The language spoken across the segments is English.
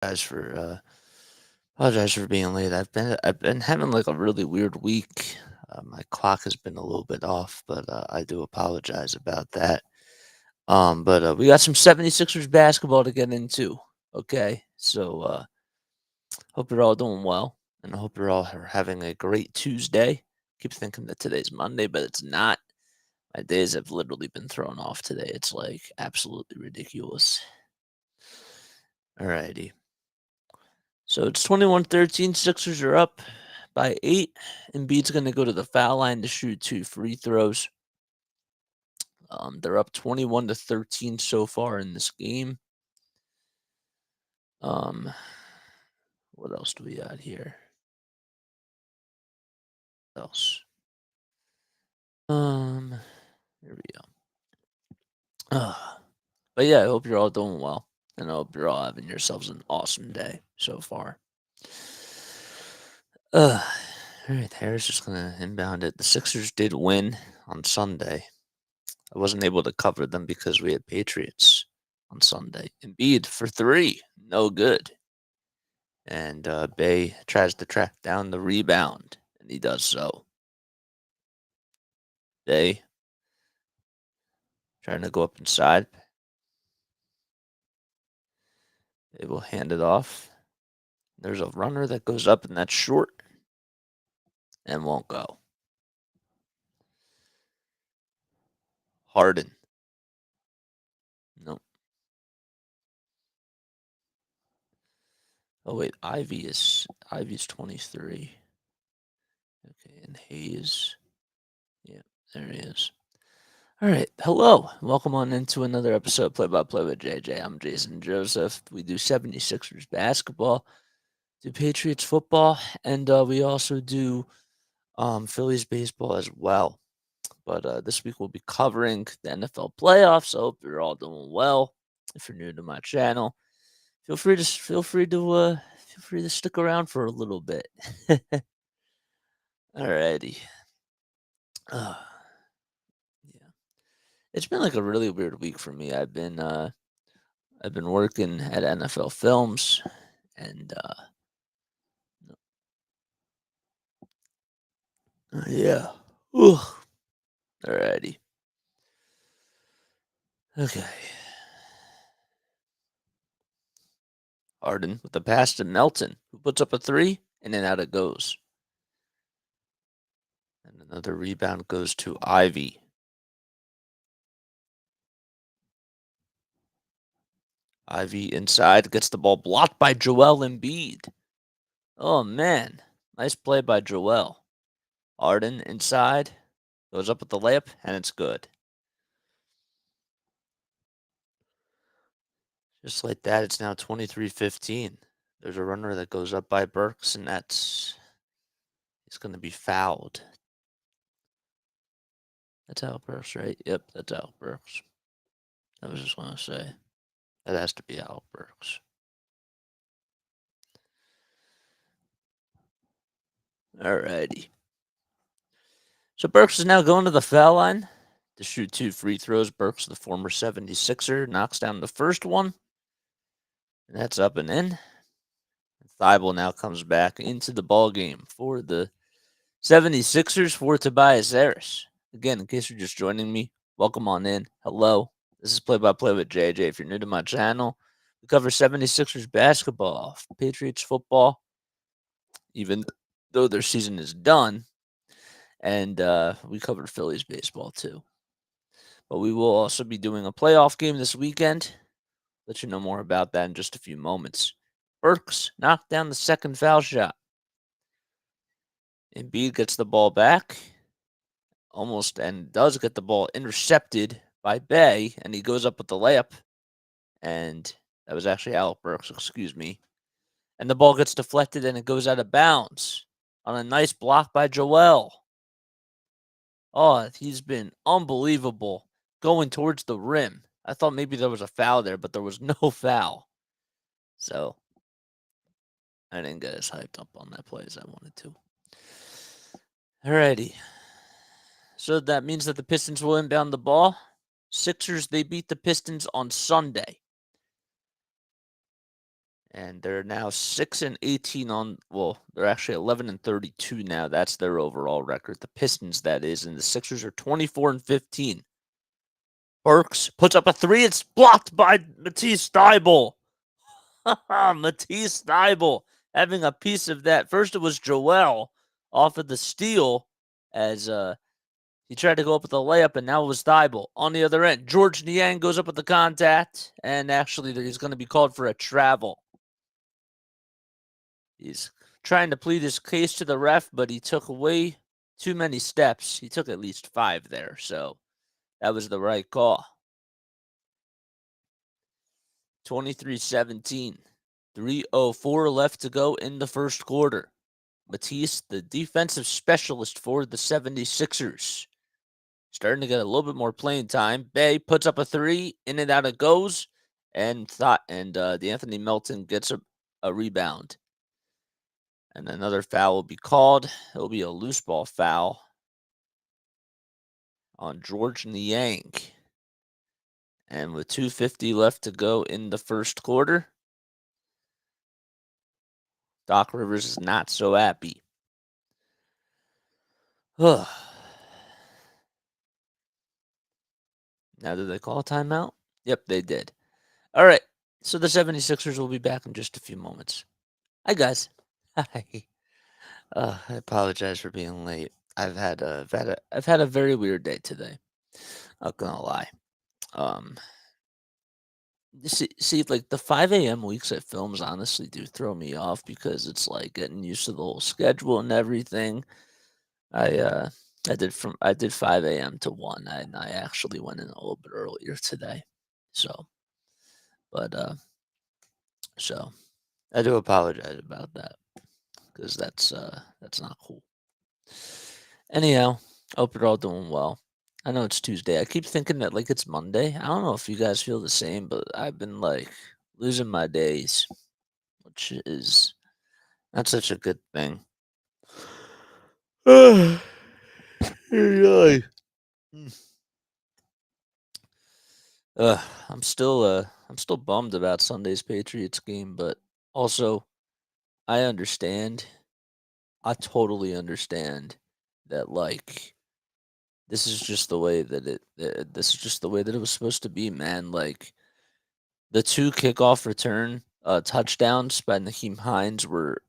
Guys for apologize for being late. I've been having like a really weird week. My clock has been a little bit off, but I do apologize about that. But we got some 76ers basketball to get into. Okay. So hope you're all doing well, and I hope you're all are having a great Tuesday. Keep thinking that today's Monday, but it's not. My days have literally been thrown off today. It's like absolutely ridiculous. Alrighty. So it's 21-13. Sixers are up by 8. Embiid's going to go to the foul line to shoot 2 free throws. They're up 21-13 so far in this game. Um, what else do we got here? What else? Here we go. But yeah, I hope you're all doing well, and I hope you're all having yourselves an awesome day so far. All right, Harris just gonna inbound it. The Sixers did win on Sunday. I wasn't able to cover them because we had Patriots on Sunday. Embiid for 3, no good. And Bay tries to track down the rebound, and he does so. Bay trying to go up inside. They will hand it off. There's a runner that goes up, and that's short and won't go. Harden. Nope. Oh wait, Ivy's 23. Okay, and Hayes. Yeah, there he is. All right, hello. Welcome on into another episode of Play by Play with JJ. I'm Jason Joseph. We do 76ers basketball, do Patriots football, and we also do Phillies baseball as well. But this week we'll be covering the NFL playoffs. I hope you're all doing well. If you're new to my channel, feel free to stick around for a little bit. Alrighty. Uh, yeah, it's been like a really weird week for me. I've been working at NFL Films, and yeah. Ooh. Alrighty. Okay. Harden with the pass to Melton, who puts up a 3, and then out it goes. And another rebound goes to Ivy. Ivy inside gets the ball blocked by Joel Embiid. Oh man, nice play by Joel. Harden inside goes up with the layup, and it's good. Just like that, it's now 23-15. There's a runner that goes up by Burks, and he's going to be fouled. That's Al Burks, right? Yep, that's Al Burks. I was just going to say, that has to be Al Burks. Alrighty. So Burks is now going to the foul line to shoot 2 free throws. Burks, the former 76er, knocks down the first one. And that's up and in. Thibault now comes back into the ball game for the 76ers for Tobias Harris. Again, in case you're just joining me, welcome on in. Hello. This is Play by Play with JJ. If you're new to my channel, we cover 76ers basketball, Patriots football, even though their season is done. And we covered Phillies baseball too. But we will also be doing a playoff game this weekend. Let you know more about that in just a few moments. Burks knocked down the second foul shot. Embiid gets the ball back, almost, and does get the ball intercepted by Bay, and he goes up with the layup. And that was actually Alec Burks, excuse me. And the ball gets deflected and it goes out of bounds on a nice block by Joel. Oh, he's been unbelievable going towards the rim. I thought maybe there was a foul there, but there was no foul. So I didn't get as hyped up on that play as I wanted to. Alrighty. So that means that the Pistons will inbound the ball. Sixers, they beat the Pistons on Sunday. And they're now 6-18 on, well, they're actually 11-32 now. That's their overall record. The Pistons, that is, and the Sixers are 24-15. Burks puts up a three. It's blocked by Matisse Thybulle. Matisse Thybulle having a piece of that. First, it was Joel off of the steal as he tried to go up with a layup, and now it was Thybulle. On the other end, George Niang goes up with the contact, and actually he's going to be called for a travel. He's trying to plead his case to the ref, but he took way too many steps. He took at least 5 there, so that was the right call. 23-17. 3:04 left to go in the first quarter. Matisse, the defensive specialist for the 76ers, starting to get a little bit more playing time. Bay puts up a three, in and out it goes, and Anthony Melton gets a rebound. And another foul will be called. It'll be a loose ball foul on George Niang. And with 2:50 left to go in the first quarter, Doc Rivers is not so happy. Now, did they call a timeout? Yep, they did. All right. So the 76ers will be back in just a few moments. Hi, guys. Hi. I apologize for being late. I've had a very weird day today. Not gonna lie. See, like the 5 a.m. weeks at films honestly do throw me off because it's like getting used to the whole schedule and everything. I did 5 a.m. to 1, and I actually went in a little bit earlier today. So, but so I do apologize about that because that's not cool. Anyhow, hope you're all doing well. I know it's Tuesday. I keep thinking that like it's Monday. I don't know if you guys feel the same, but I've been like losing my days, which is not such a good thing. Really? I'm still bummed about Sunday's Patriots game, but also I understand. I totally understand that like this is just the way that this is just the way that it was supposed to be, man. Like the 2 kickoff return touchdowns by Naheem Hines were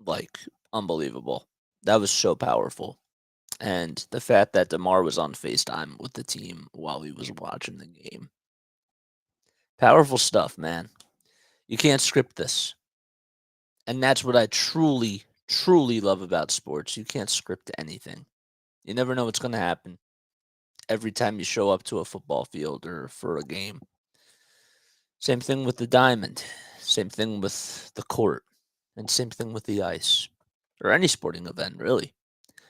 like unbelievable. That was so powerful. And the fact that DeMar was on FaceTime with the team while he was watching the game. Powerful stuff, man. You can't script this. And that's what I truly, truly love about sports. You can't script anything. You never know what's going to happen every time you show up to a football field or for a game. Same thing with the diamond. Same thing with the court. And same thing with the ice. Or any sporting event, really.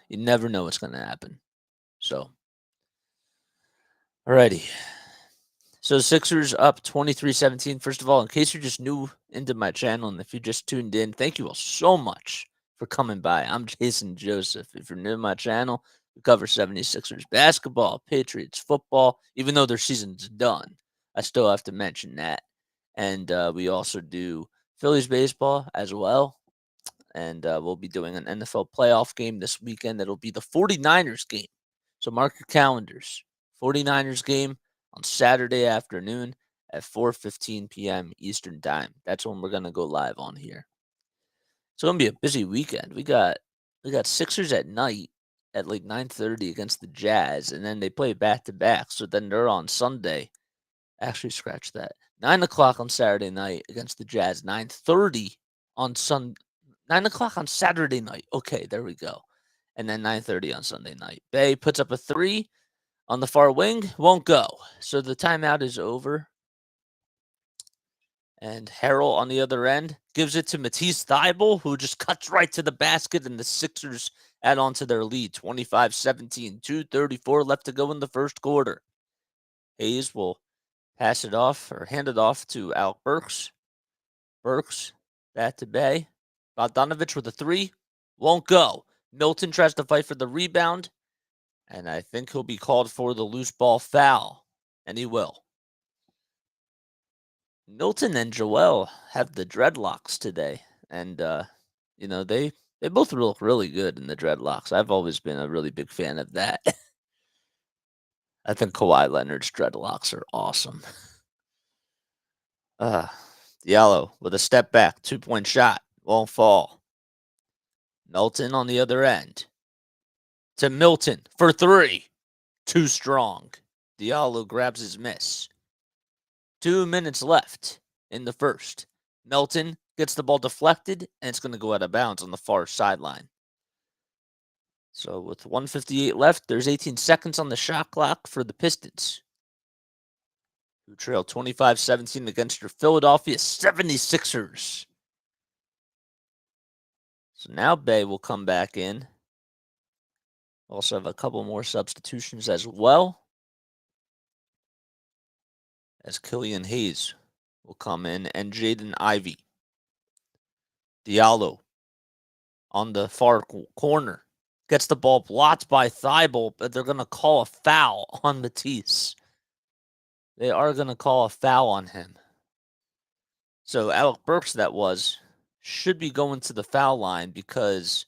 You never know what's going to happen. So, alrighty. So the Sixers up 23-17. First of all, in case you're just new into my channel and if you just tuned in, thank you all so much for coming by. I'm Jason Joseph. If you're new to my channel, we cover 76ers basketball, Patriots football. Even though their season's done, I still have to mention that. And we also do Phillies baseball as well. And we'll be doing an NFL playoff game this weekend. It'll be the 49ers game. So mark your calendars. 49ers game on Saturday afternoon at 4:15 p.m. Eastern Time. That's when we're gonna go live on here. It's gonna be a busy weekend. We got Sixers at night at like 9:30 against the Jazz, and then they play back to back. So then they're on Sunday. Actually, scratch that. 9 o'clock on Saturday night against the Jazz. 9:30 on 9 o'clock on Saturday night. Okay, there we go. And then 9:30 on Sunday night. Bay puts up a three on the far wing, won't go. So the timeout is over. And Harrell on the other end gives it to Matisse Thybulle, who just cuts right to the basket, and the Sixers add on to their lead, 25-17, 2:34 left to go in the first quarter. Hayes will pass it off or hand it off to Alec Burks. Burks, back to Bay. Bogdanovich with a three, won't go. Milton tries to fight for the rebound, and I think he'll be called for the loose ball foul, and he will. Milton and Joel have the dreadlocks today, and they both look really good in the dreadlocks. I've always been a really big fan of that. I think Kawhi Leonard's dreadlocks are awesome. Uh, Diallo with a step back, 2-point shot, won't fall. Milton on the other end. To Milton for three. Too strong. Diallo grabs his miss. 2 minutes left in the first. Milton gets the ball deflected, and it's going to go out of bounds on the far sideline. So with 1:58 left, there's 18 seconds on the shot clock for the Pistons, who trail 25-17 against your Philadelphia 76ers. So now Bay will come back in. Also have a couple more substitutions as well, as Killian Hayes will come in and Jaden Ivey. Diallo on the far corner gets the ball blocked by Thibault, but they're going to call a foul on Matisse. They are going to call a foul on him. So Alec Burks, should be going to the foul line, because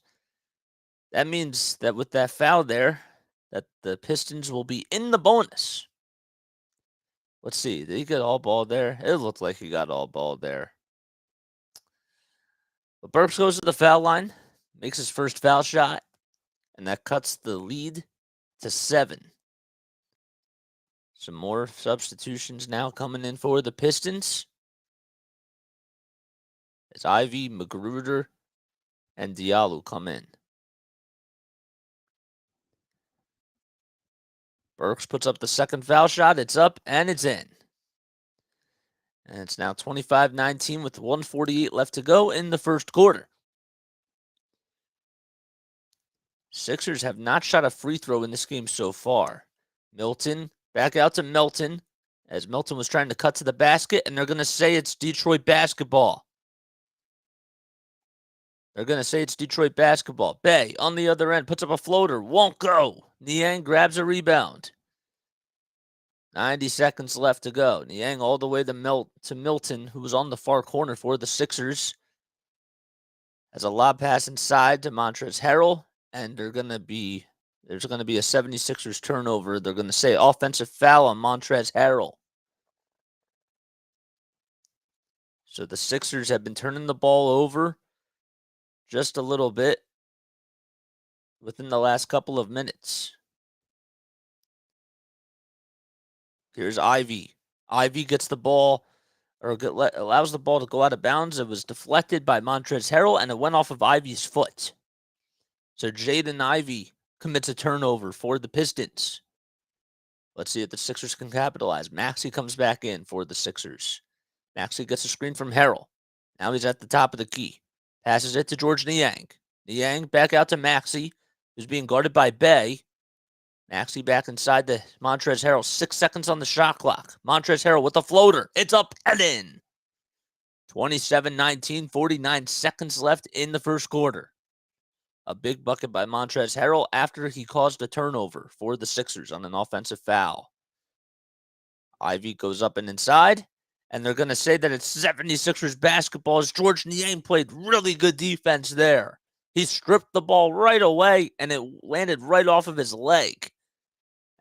that means that with that foul there, that the Pistons will be in the bonus. Let's see. Did he get all ball there? It looked like he got all ball there. But Burks goes to the foul line, makes his first foul shot, and that cuts the lead to 7. Some more substitutions now coming in for the Pistons, as Ivey, Magruder, and Diallo come in. Burks puts up the second foul shot. It's up, and it's in. And it's now 25-19 with 1:48 left to go in the first quarter. Sixers have not shot a free throw in this game so far. Milton, back out to Milton, as Milton was trying to cut to the basket, and they're going to say it's Detroit basketball. They're going to say it's Detroit basketball. Bay, on the other end, puts up a floater. Won't go. Niang grabs a rebound. 90 seconds left to go. Niang all the way to Milton, who was on the far corner for the Sixers. Has a lob pass inside to Montrezl Harrell, and there's going to be a 76ers turnover. They're going to say offensive foul on Montrezl Harrell. So the Sixers have been turning the ball over just a little bit within the last couple of minutes. Here's Ivey. Ivey gets the ball, allows the ball to go out of bounds. It was deflected by Montrezl Harrell, and it went off of Ivey's foot. So Jaden Ivey commits a turnover for the Pistons. Let's see if the Sixers can capitalize. Maxey comes back in for the Sixers. Maxey gets a screen from Harrell. Now he's at the top of the key. Passes it to George Niang. Niang back out to Maxey, who's being guarded by Bay. Maxey back inside to Montrezl Harrell. 6 seconds on the shot clock. Montrezl Harrell with a floater. It's up and in. 27-19, 49 seconds left in the first quarter. A big bucket by Montrezl Harrell after he caused a turnover for the Sixers on an offensive foul. Ivey goes up and inside, and they're going to say that it's 76ers basketball, as George Niang played really good defense there. He stripped the ball right away, and it landed right off of his leg.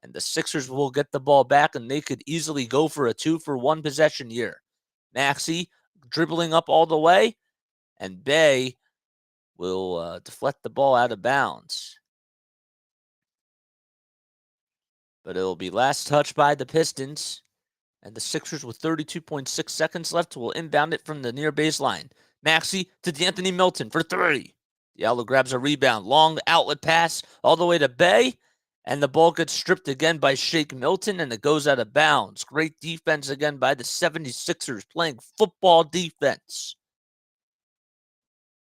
And the Sixers will get the ball back, and they could easily go for a 2-for-1 possession here. Maxey dribbling up all the way, and Bay will deflect the ball out of bounds. But it will be last touch by the Pistons. And the Sixers, with 32.6 seconds left, will inbound it from the near baseline. Maxey to D'Anthony Milton for 3. Diallo grabs a rebound. Long outlet pass all the way to Bay. And the ball gets stripped again by Shake Milton, and it goes out of bounds. Great defense again by the 76ers, playing football defense.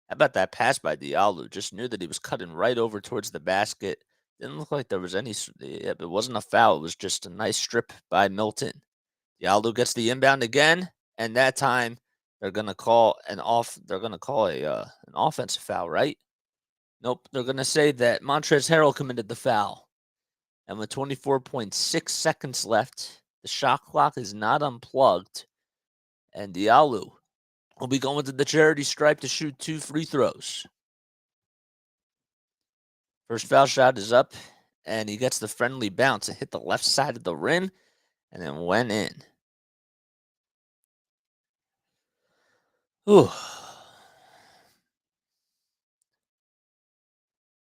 How about that pass by Diallo? Just knew that he was cutting right over towards the basket. Didn't look like there was any. It wasn't a foul. It was just a nice strip by Milton. Diallo gets the inbound again, and that time they're gonna call an offensive foul, right? Nope. They're gonna say that Montrezl Harrell committed the foul. And with 24.6 seconds left, the shot clock is not unplugged, And Diallo will be going to the charity stripe to shoot 2 free throws. First foul shot is up, and he gets the friendly bounce. It hit the left side of the rim, and then went in. Ooh.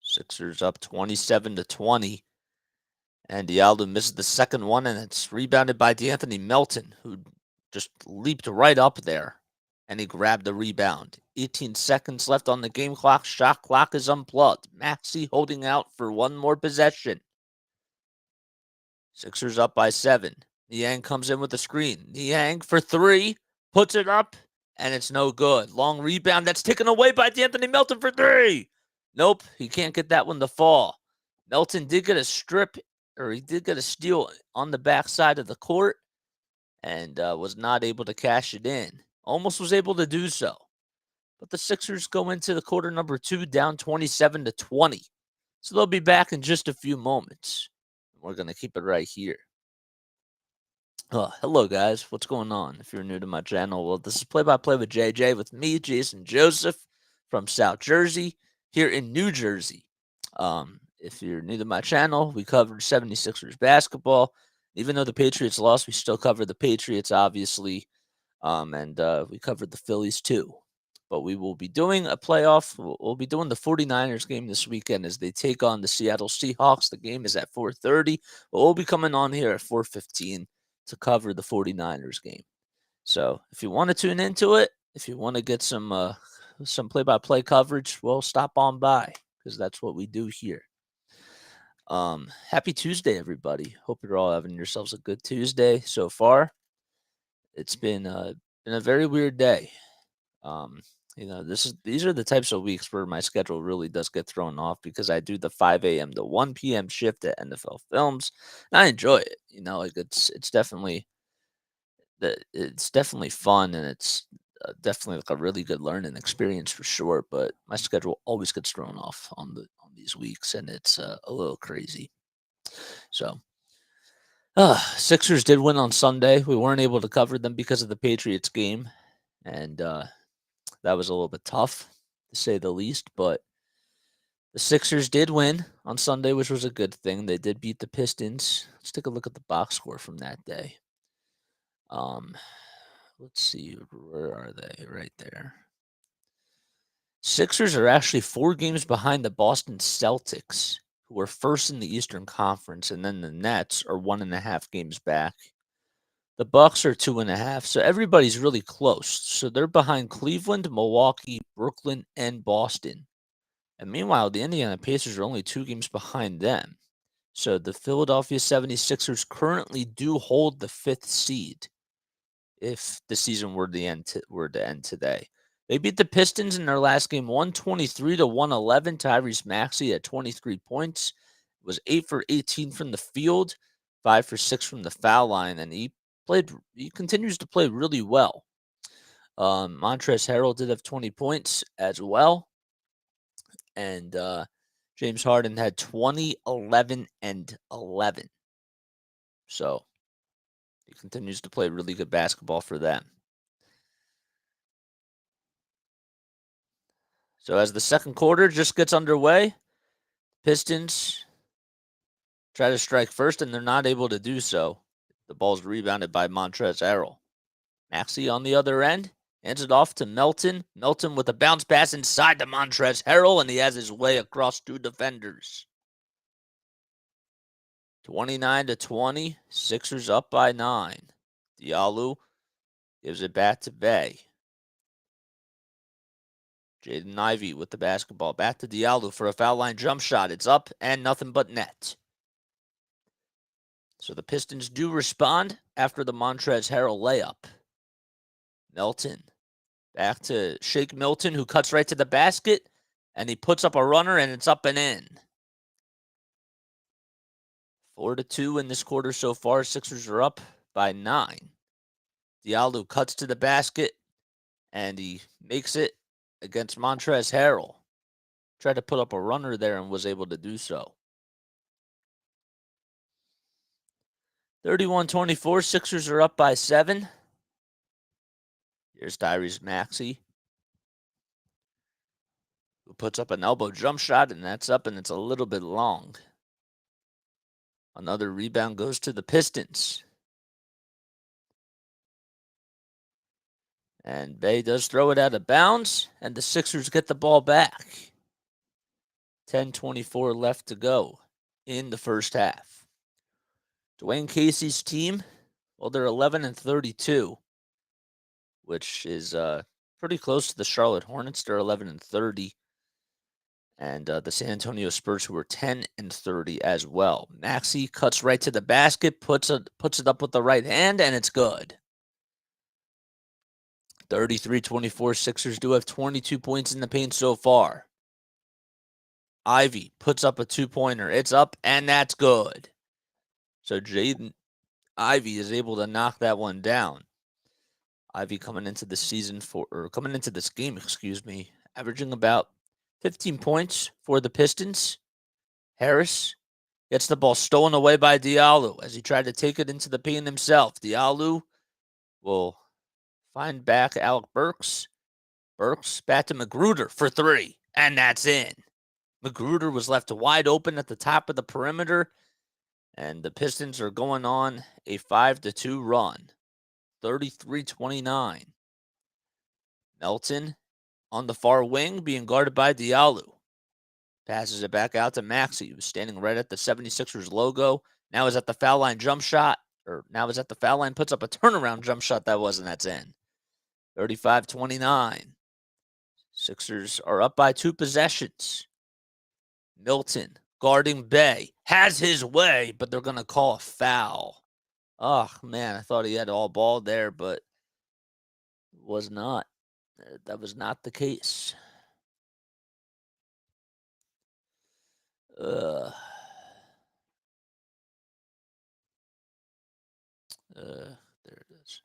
Sixers up 27-20. And Diallo misses the second one, and it's rebounded by D'Anthony Melton, who just leaped right up there, and he grabbed the rebound. 18 seconds left on the game clock. Shot clock is unplugged. Maxey holding out for one more possession. Sixers up by 7. Niang comes in with the screen. Niang for 3, puts it up, and it's no good. Long rebound that's taken away by D'Anthony Melton for 3. Nope, he can't get that one to fall. Melton did get a strip, or he did get a steal on the backside of the court, and was not able to cash it in. Almost was able to do so. But the Sixers go into the quarter number 2 down 27-20. So they'll be back in just a few moments. We're going to keep it right here. Hello, guys. What's going on? If you're new to my channel, well, this is Play-by-Play with JJ with me, Jason Joseph, from South Jersey, here in New Jersey. If you're new to my channel, we covered 76ers basketball. Even though the Patriots lost, we still cover the Patriots, obviously, and we covered the Phillies, too. But we will be doing a playoff. We'll be doing the 49ers game this weekend as they take on the Seattle Seahawks. The game is at 4:30, but we'll be coming on here at 4:15 to cover the 49ers game. So if you want to tune into it, if you want to get some play-by-play coverage, well, stop on by, because that's what we do here. Happy Tuesday, everybody. Hope you're all having yourselves a good Tuesday so far. It's been a very weird day. These are the types of weeks where my schedule really does get thrown off, because I do the 5 a.m. to 1 p.m. shift at NFL Films, and I enjoy it. It's definitely fun, and it's definitely like a really good learning experience for sure. But my schedule always gets thrown off on these weeks, and it's a little crazy. So, Sixers did win on Sunday. We weren't able to cover them because of the Patriots game, and that was a little bit tough, to say the least. But the Sixers did win on Sunday, which was a good thing. They did beat the Pistons. Let's take a look at the box score from that day. Let's see, where are they? Right there. Sixers are actually 4 games behind the Boston Celtics, who are first in the Eastern Conference, and then the Nets are 1.5 games back. The Bucks are 2.5, so everybody's really close. So they're behind Cleveland, Milwaukee, Brooklyn, and Boston. And meanwhile, the Indiana Pacers are only 2 games behind them. So the Philadelphia 76ers currently do hold the 5th seed if the season were to end today. They beat the Pistons in their last game 123-111. Tyrese Maxey at 23 points. Was 8 for 18 from the field, 5 for 6 from the foul line, and he continues to play really well. Montrezl Harrell did have 20 points as well. And James Harden had 20, 11, and 11. So he continues to play really good basketball for them. So as the second quarter just gets underway, Pistons try to strike first, and they're not able to do so. The ball's rebounded by Montrezl Harrell. Maxey on the other end hands it off to Melton. Melton with a bounce pass inside to Montrezl Harrell, and he has his way across 2 defenders. 29-20. Sixers up by 9. Diallo gives it back to Bay. Jaden Ivey with the basketball. Back to Diallo for a foul line jump shot. It's up and nothing but net. So the Pistons do respond after the Montrezl Harrell layup. Melton. Back to Shake Milton, who cuts right to the basket, and he puts up a runner, and it's up and in. 4-2 in this quarter so far. Sixers are up by 9. Diallo cuts to the basket, and he makes it against Montrezl Harrell. Tried to put up a runner there and was able to do so. 31-24, Sixers are up by 7. Here's Tyrese Maxey, who puts up an elbow jump shot, and that's up, and it's a little bit long. Another rebound goes to the Pistons. And Bay does throw it out of bounds, and the Sixers get the ball back. 10:24 left to go in the first half. Dwayne Casey's team, well, they're 11-32, which is pretty close to the Charlotte Hornets. They're 11-30. And the San Antonio Spurs, who are 10-30 as well. Maxey cuts right to the basket, puts it up with the right hand, and it's good. 33-24. Sixers do have 22 points in the paint so far. Ivy puts up a two-pointer. It's up, and that's good. So Jaden Ivy is able to knock that one down. Ivy coming into this game, averaging about 15 points for the Pistons. Harris gets the ball stolen away by Diallo as he tried to take it into the paint himself. Diallo will find back Alec Burks. Burks back to Magruder for three, and that's in. Magruder was left wide open at the top of the perimeter, and the Pistons are going on a 5-2 run. 33-29. Melton on the far wing being guarded by Diallo. Passes it back out to Maxey, who's standing right at the 76ers logo. Now is at the foul line puts up a turnaround jump shot that's in. 35-29. Sixers are up by 2 possessions. Milton guarding Bay has his way, but they're going to call a foul. Oh, man, I thought he had all ball there, but it was not. That was not the case. There it is.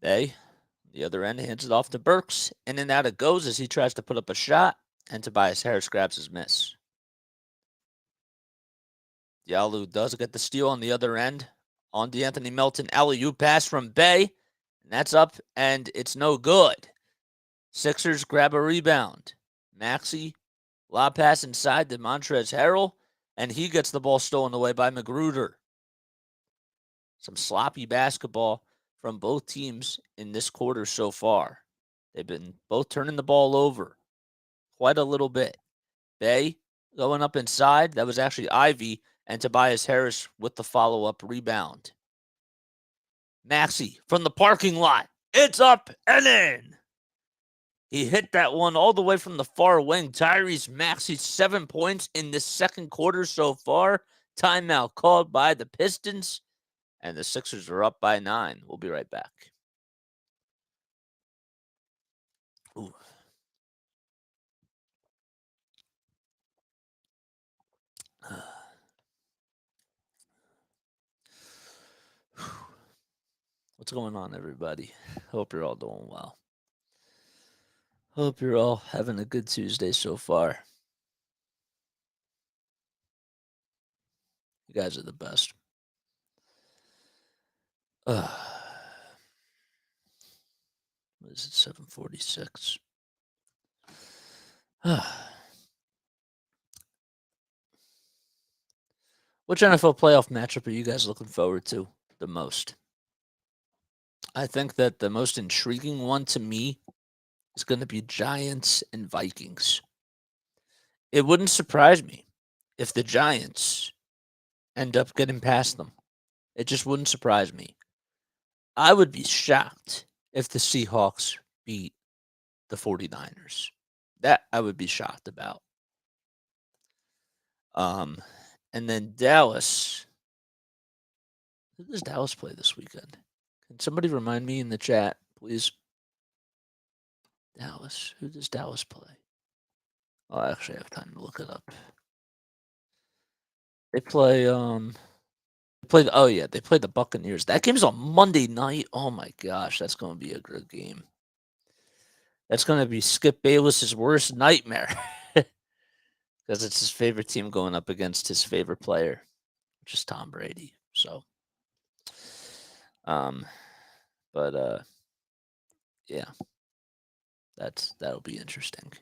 Bay, the other end, hands it off to Burks. In and out it goes as he tries to put up a shot, and Tobias Harris grabs his miss. Diallo does get the steal on the other end. On DeAnthony Melton, alley-oop pass from Bay, and that's up, and it's no good. Sixers grab a rebound. Maxey, lob pass inside to Montrezl Harrell, and he gets the ball stolen away by Magruder. Some sloppy basketball from both teams in this quarter so far. They've been both turning the ball over quite a little bit. Bay going up inside. That was actually Ivy, and Tobias Harris with the follow-up rebound. Maxey from the parking lot. It's up and in. He hit that one all the way from the far wing. Tyrese Maxey, 7 points in the second quarter so far. Timeout called by the Pistons, and the Sixers are up by 9. We'll be right back. Ooh. What's going on, everybody? Hope you're all doing well. Hope you're all having a good Tuesday so far. You guys are the best. What is it, 7:46? Which NFL playoff matchup are you guys looking forward to the most? I think that the most intriguing one to me is going to be Giants and Vikings. It wouldn't surprise me if the Giants end up getting past them. It just wouldn't surprise me. I would be shocked if the Seahawks beat the 49ers. That I would be shocked about. And then Dallas. Who does Dallas play this weekend? Can somebody remind me in the chat, please? Dallas. Who does Dallas play? Oh, I actually have time to look it up. They play they play the Buccaneers. That game's on Monday night. Oh my gosh, that's going to be a good game. That's going to be Skip Bayless's worst nightmare. Because it's his favorite team going up against his favorite player, which is Tom Brady. So But yeah, that'll be interesting.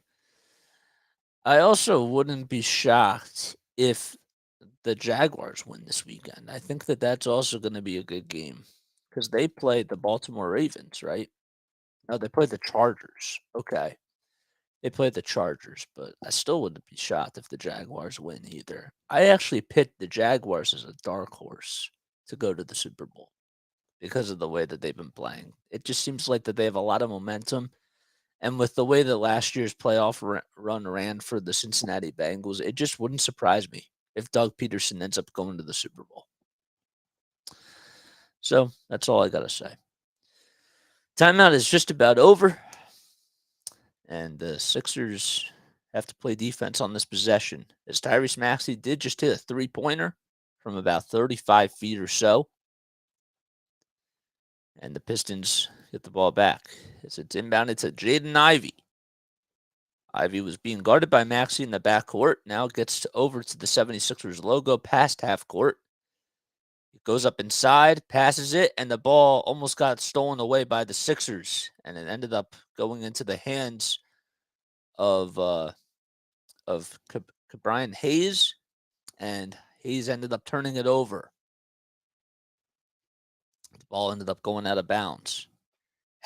I also wouldn't be shocked if the Jaguars win this weekend. I think that that's also going to be a good game because they played the Baltimore Ravens, right? No, they played the Chargers. Okay. They played the Chargers, but I still wouldn't be shocked if the Jaguars win either. I actually picked the Jaguars as a dark horse to go to the Super Bowl because of the way that they've been playing. It just seems like that they have a lot of momentum. And with the way that last year's playoff run ran for the Cincinnati Bengals, it just wouldn't surprise me if Doug Peterson ends up going to the Super Bowl. So that's all I got to say. Timeout is just about over. And the Sixers have to play defense on this possession, as Tyrese Maxey did just hit a three-pointer from about 35 feet or so. And the Pistons get the ball back as it's inbounded to Jaden Ivey. Ivey was being guarded by Maxey in the backcourt. Now gets over to the 76ers logo past half court. It goes up inside, passes it, and the ball almost got stolen away by the Sixers. And it ended up going into the hands of Brian Hayes, and Hayes ended up turning it over. The ball ended up going out of bounds.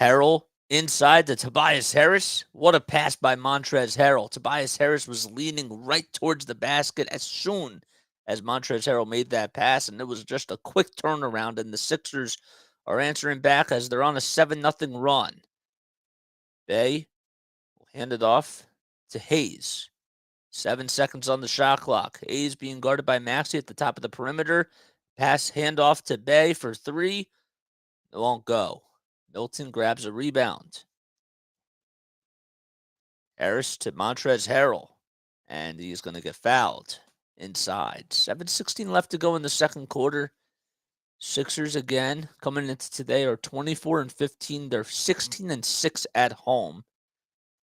Harrell inside to Tobias Harris. What a pass by Montrezl Harrell. Tobias Harris was leaning right towards the basket as soon as Montrezl Harrell made that pass, and it was just a quick turnaround, and the Sixers are answering back as they're on a 7-0 run. Bay will hand it off to Hayes. 7 seconds on the shot clock. Hayes being guarded by Maxey at the top of the perimeter. Pass handoff to Bay for three. It won't go. Milton grabs a rebound. Harris to Montrezl Harrell. And he's going to get fouled inside. 7:16 left to go in the second quarter. Sixers again coming into today are 24-15. They're 16-6 at home.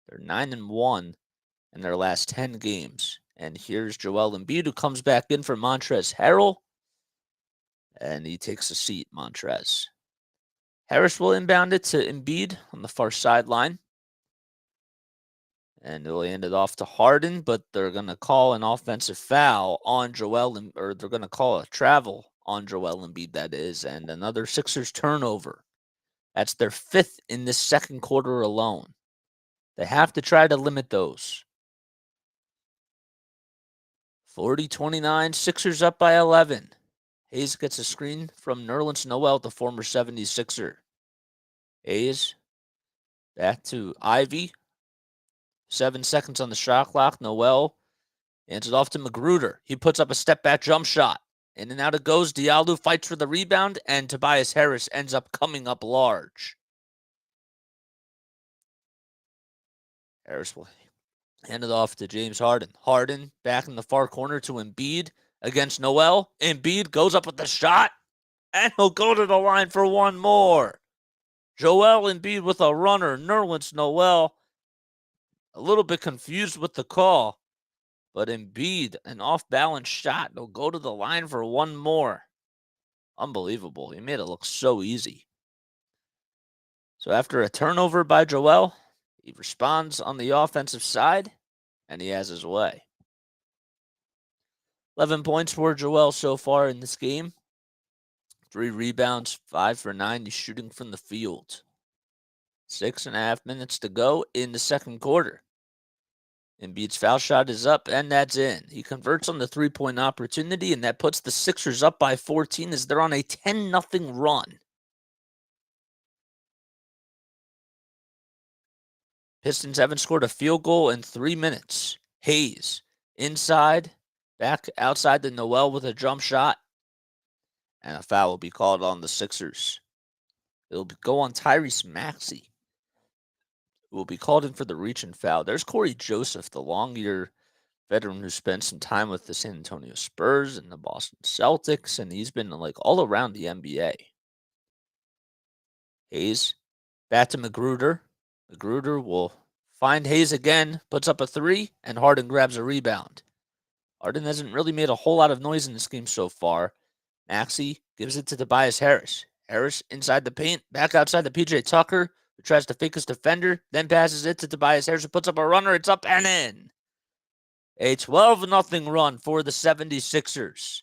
They're 9-1 in their last 10 games. And here's Joel Embiid, who comes back in for Montrezl Harrell. And he takes a seat, Montrez. Harris will inbound it to Embiid on the far sideline. And they'll hand it off to Harden, but they're going to call an offensive foul on Joel, or they're going to call a travel on Joel Embiid, that is, and another Sixers turnover. That's their fifth in this second quarter alone. They have to try to limit those. 40-29, Sixers up by 11. Hayes gets a screen from Nerlens Noel, the former 76er. Hayes back to Ivy. 7 seconds on the shot clock. Noel hands it off to Magruder. He puts up a step-back jump shot. In and out it goes. Diallo fights for the rebound, and Tobias Harris ends up coming up large. Harris will hand it off to James Harden. Harden back in the far corner to Embiid against Noel. Embiid goes up with the shot, and he'll go to the line for one more. Joel Embiid with a runner. Nerlens Noel a little bit confused with the call, but Embiid, an off-balance shot. They'll go to the line for one more. Unbelievable. He made it look so easy. So after a turnover by Joel, he responds on the offensive side, and he has his way. 11 points for Joel so far in this game. 3 rebounds, 5 for 9. He's shooting from the field. 6.5 minutes to go in the second quarter. Embiid's foul shot is up, and that's in. He converts on the three-point opportunity, and that puts the Sixers up by 14 as they're on a 10-0 run. Pistons haven't scored a field goal in 3 minutes. Hayes inside, back outside to Noel with a jump shot, and a foul will be called on the Sixers. It'll go on Tyrese Maxey, who will be called in for the reach and foul. There's Corey Joseph, the long-year veteran who spent some time with the San Antonio Spurs and the Boston Celtics, and he's been like all around the NBA. Hayes back to Magruder. Magruder will find Hayes again, puts up a 3, and Harden grabs a rebound. Harden hasn't really made a whole lot of noise in this game so far. Maxey gives it to Tobias Harris. Harris inside the paint, back outside the PJ Tucker, who tries to fake his defender, then passes it to Tobias Harris, who puts up a runner. It's up and in. A 12-0 run for the 76ers.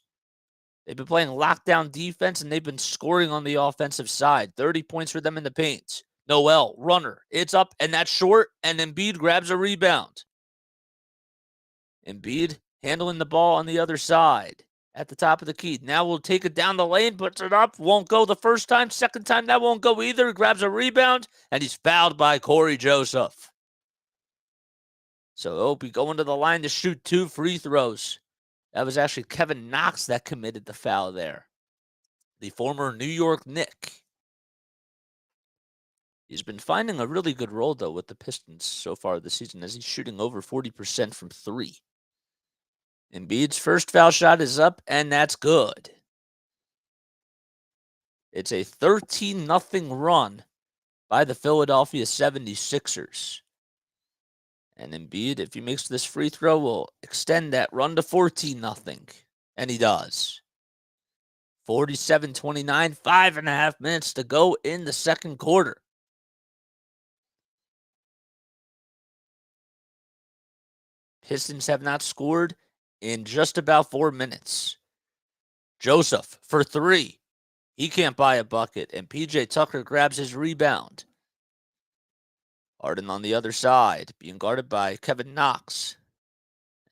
They've been playing lockdown defense, and they've been scoring on the offensive side. 30 points for them in the paint. Noel, runner. It's up, and that's short, and Embiid grabs a rebound. Embiid handling the ball on the other side at the top of the key. Now we'll take it down the lane, puts it up, won't go the first time. Second time, that won't go either. Grabs a rebound, and he's fouled by Corey Joseph. So he'll be going to the line to shoot 2 free throws. That was actually Kevin Knox that committed the foul there, the former New York Knick. He's been finding a really good role, though, with the Pistons so far this season, as he's shooting over 40% from 3. Embiid's first foul shot is up, and that's good. It's a 13-0 run by the Philadelphia 76ers. And Embiid, if he makes this free throw, will extend that run to 14-0. And he does. 47-29, 5.5 minutes to go in the second quarter. Pistons have not scored in just about 4 minutes. Joseph for 3. He can't buy a bucket, and PJ Tucker grabs his rebound. Harden on the other side, being guarded by Kevin Knox.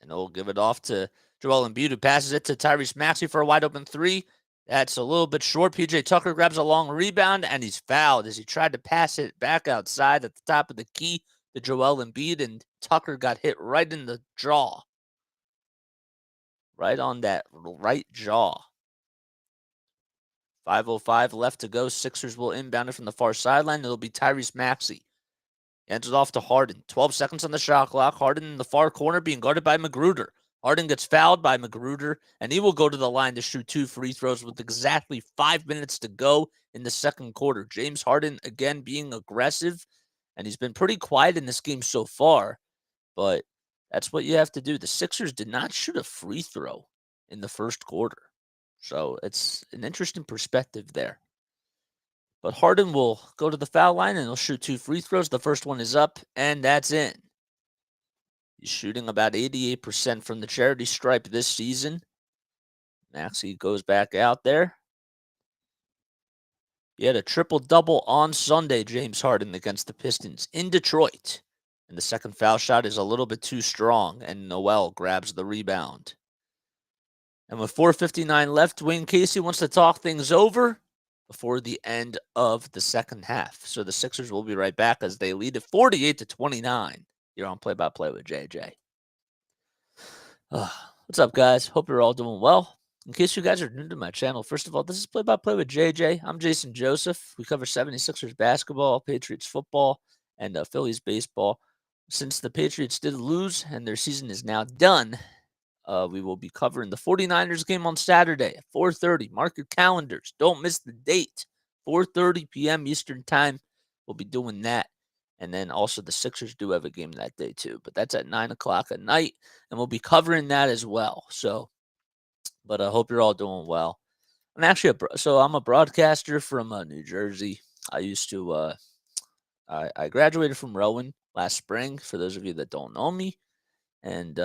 And he'll give it off to Joel Embiid, who passes it to Tyrese Maxey for a wide-open 3. That's a little bit short. PJ Tucker grabs a long rebound, and he's fouled as he tried to pass it back outside at the top of the key to Joel Embiid, and Tucker got hit right in the jaw. Right on that right jaw. 5:05 left to go. Sixers will inbound it from the far sideline. It'll be Tyrese Maxey. Hands it off to Harden. 12 seconds on the shot clock. Harden in the far corner being guarded by Magruder. Harden gets fouled by Magruder, and he will go to the line to shoot 2 free throws with exactly 5 minutes to go in the second quarter. James Harden, again, being aggressive, and he's been pretty quiet in this game so far, but that's what you have to do. The Sixers did not shoot a free throw in the first quarter, so it's an interesting perspective there. But Harden will go to the foul line, and he'll shoot 2 free throws. The first one is up, and that's in. He's shooting about 88% from the charity stripe this season. Maxey goes back out there. He had a triple-double on Sunday, James Harden, against the Pistons in Detroit. And the second foul shot is a little bit too strong, and Noel grabs the rebound. And with 4:59 left, Dwayne Casey wants to talk things over before the end of the second half. So the Sixers will be right back as they lead at 48-29. You're on Play-by-Play with JJ. What's up, guys? Hope you're all doing well. In case you guys are new to my channel, first of all, this is Play-by-Play with JJ. I'm Jason Joseph. We cover 76ers basketball, Patriots football, and Phillies baseball. Since the Patriots did lose and their season is now done, we will be covering the 49ers game on Saturday at 4:30. Mark your calendars. Don't miss the date. 4:30 p.m. Eastern Time. We'll be doing that. And then also the Sixers do have a game that day too. But that's at 9 o'clock at night. And we'll be covering that as well. But I hope you're all doing well. I'm actually I'm a broadcaster from New Jersey. I used to I graduated from Rowan last spring, for those of you that don't know me. And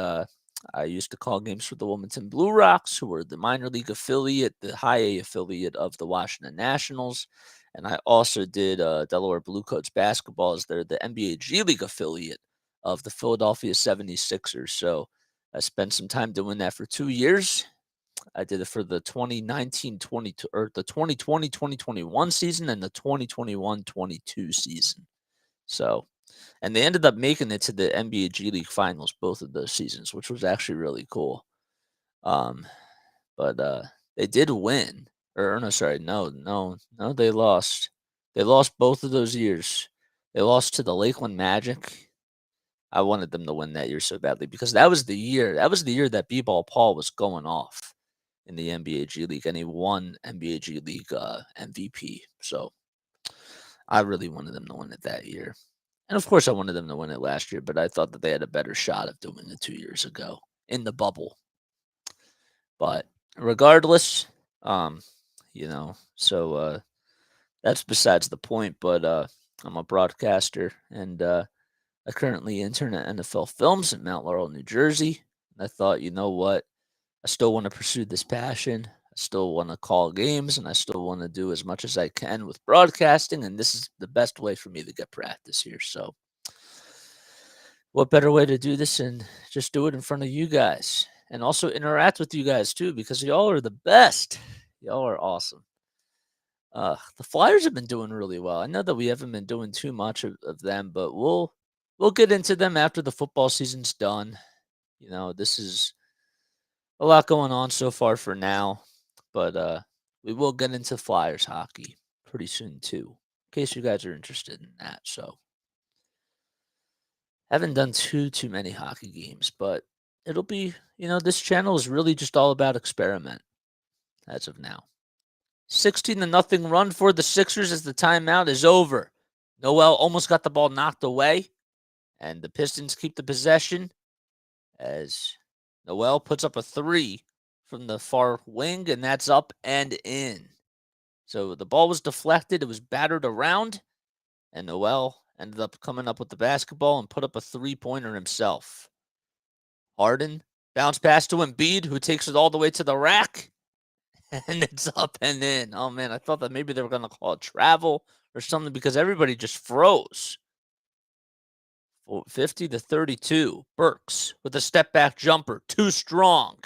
I used to call games for the Wilmington Blue Rocks, who were the minor league affiliate, the high A affiliate of the Washington Nationals. And I also did Delaware Blue Coats basketball, as they're the NBA G League affiliate of the Philadelphia 76ers. So I spent some time doing that for 2 years. I did it for the 2019-22 or the 2020-2021 season and the 2021-22 season. So, and they ended up making it to the NBA G League Finals both of those seasons, which was actually really cool. But they did win. Or no, sorry, no, they lost. They lost both of those years. They lost to the Lakeland Magic. I wanted them to win that year so badly because that was the year. That was the year that B-Ball Paul was going off in the NBA G League, and he won NBA G League MVP. So I really wanted them to win it that year. And of course, I wanted them to win it last year, but I thought that they had a better shot of doing it 2 years ago in the bubble. But regardless, that's besides the point. But I'm a broadcaster, and I currently intern at NFL Films in Mount Laurel, New Jersey. And I thought, you know what? I still want to pursue this passion. I still want to call games, and I still want to do as much as I can with broadcasting. And this is the best way for me to get practice here. So, what better way to do this and just do it in front of you guys and also interact with you guys too, because y'all are the best. Y'all are awesome. The Flyers have been doing really well. I know that we haven't been doing too much of them, but we'll get into them after the football season's done. You know, this is a lot going on so far for now, but we will get into Flyers hockey pretty soon too, in case you guys are interested in that. So, haven't done too many hockey games, but it'll be, this channel is really just all about experiment as of now. 16 to nothing run for the Sixers as the timeout is over. Noel almost got the ball knocked away, and the Pistons keep the possession as Noel puts up a three from the far wing, and that's up and in. So the ball was deflected. It was battered around, and Noel ended up coming up with the basketball and put up a three-pointer himself. Harden bounce pass to Embiid, who takes it all the way to the rack, and it's up and in. Oh, man, I thought that maybe they were going to call it travel or something because everybody just froze. 50 to 32. Burks with a step-back jumper. Too strong.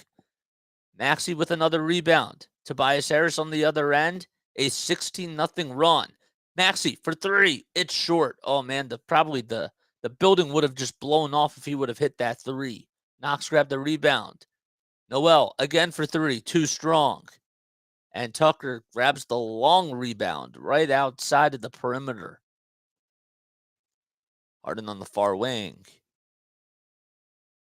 Maxey with another rebound. Tobias Harris on the other end. A 16-0 run. Maxey for three. It's short. Oh, man, probably the building would have just blown off if he would have hit that three. Knox grabbed the rebound. Noel again for three. Too strong. And Tucker grabs the long rebound right outside of the perimeter. Harden on the far wing.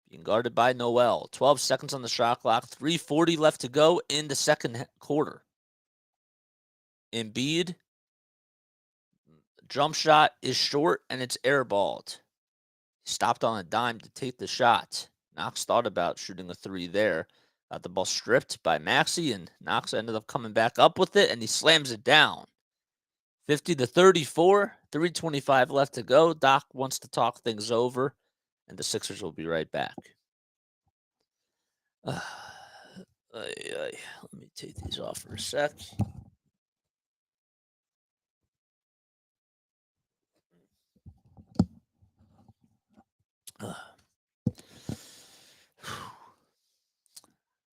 Being guarded by Noel. 12 seconds on the shot clock. 3:40 left to go in the second quarter. Embiid. Jump shot is short and it's airballed. Stopped on a dime to take the shot. Knox thought about shooting a three there. Got the ball stripped by Maxey, and Knox ended up coming back up with it, and he slams it down. 50 to 34, 3:25 left to go. Doc wants to talk things over, and the Sixers will be right back. Let me take these off for a sec.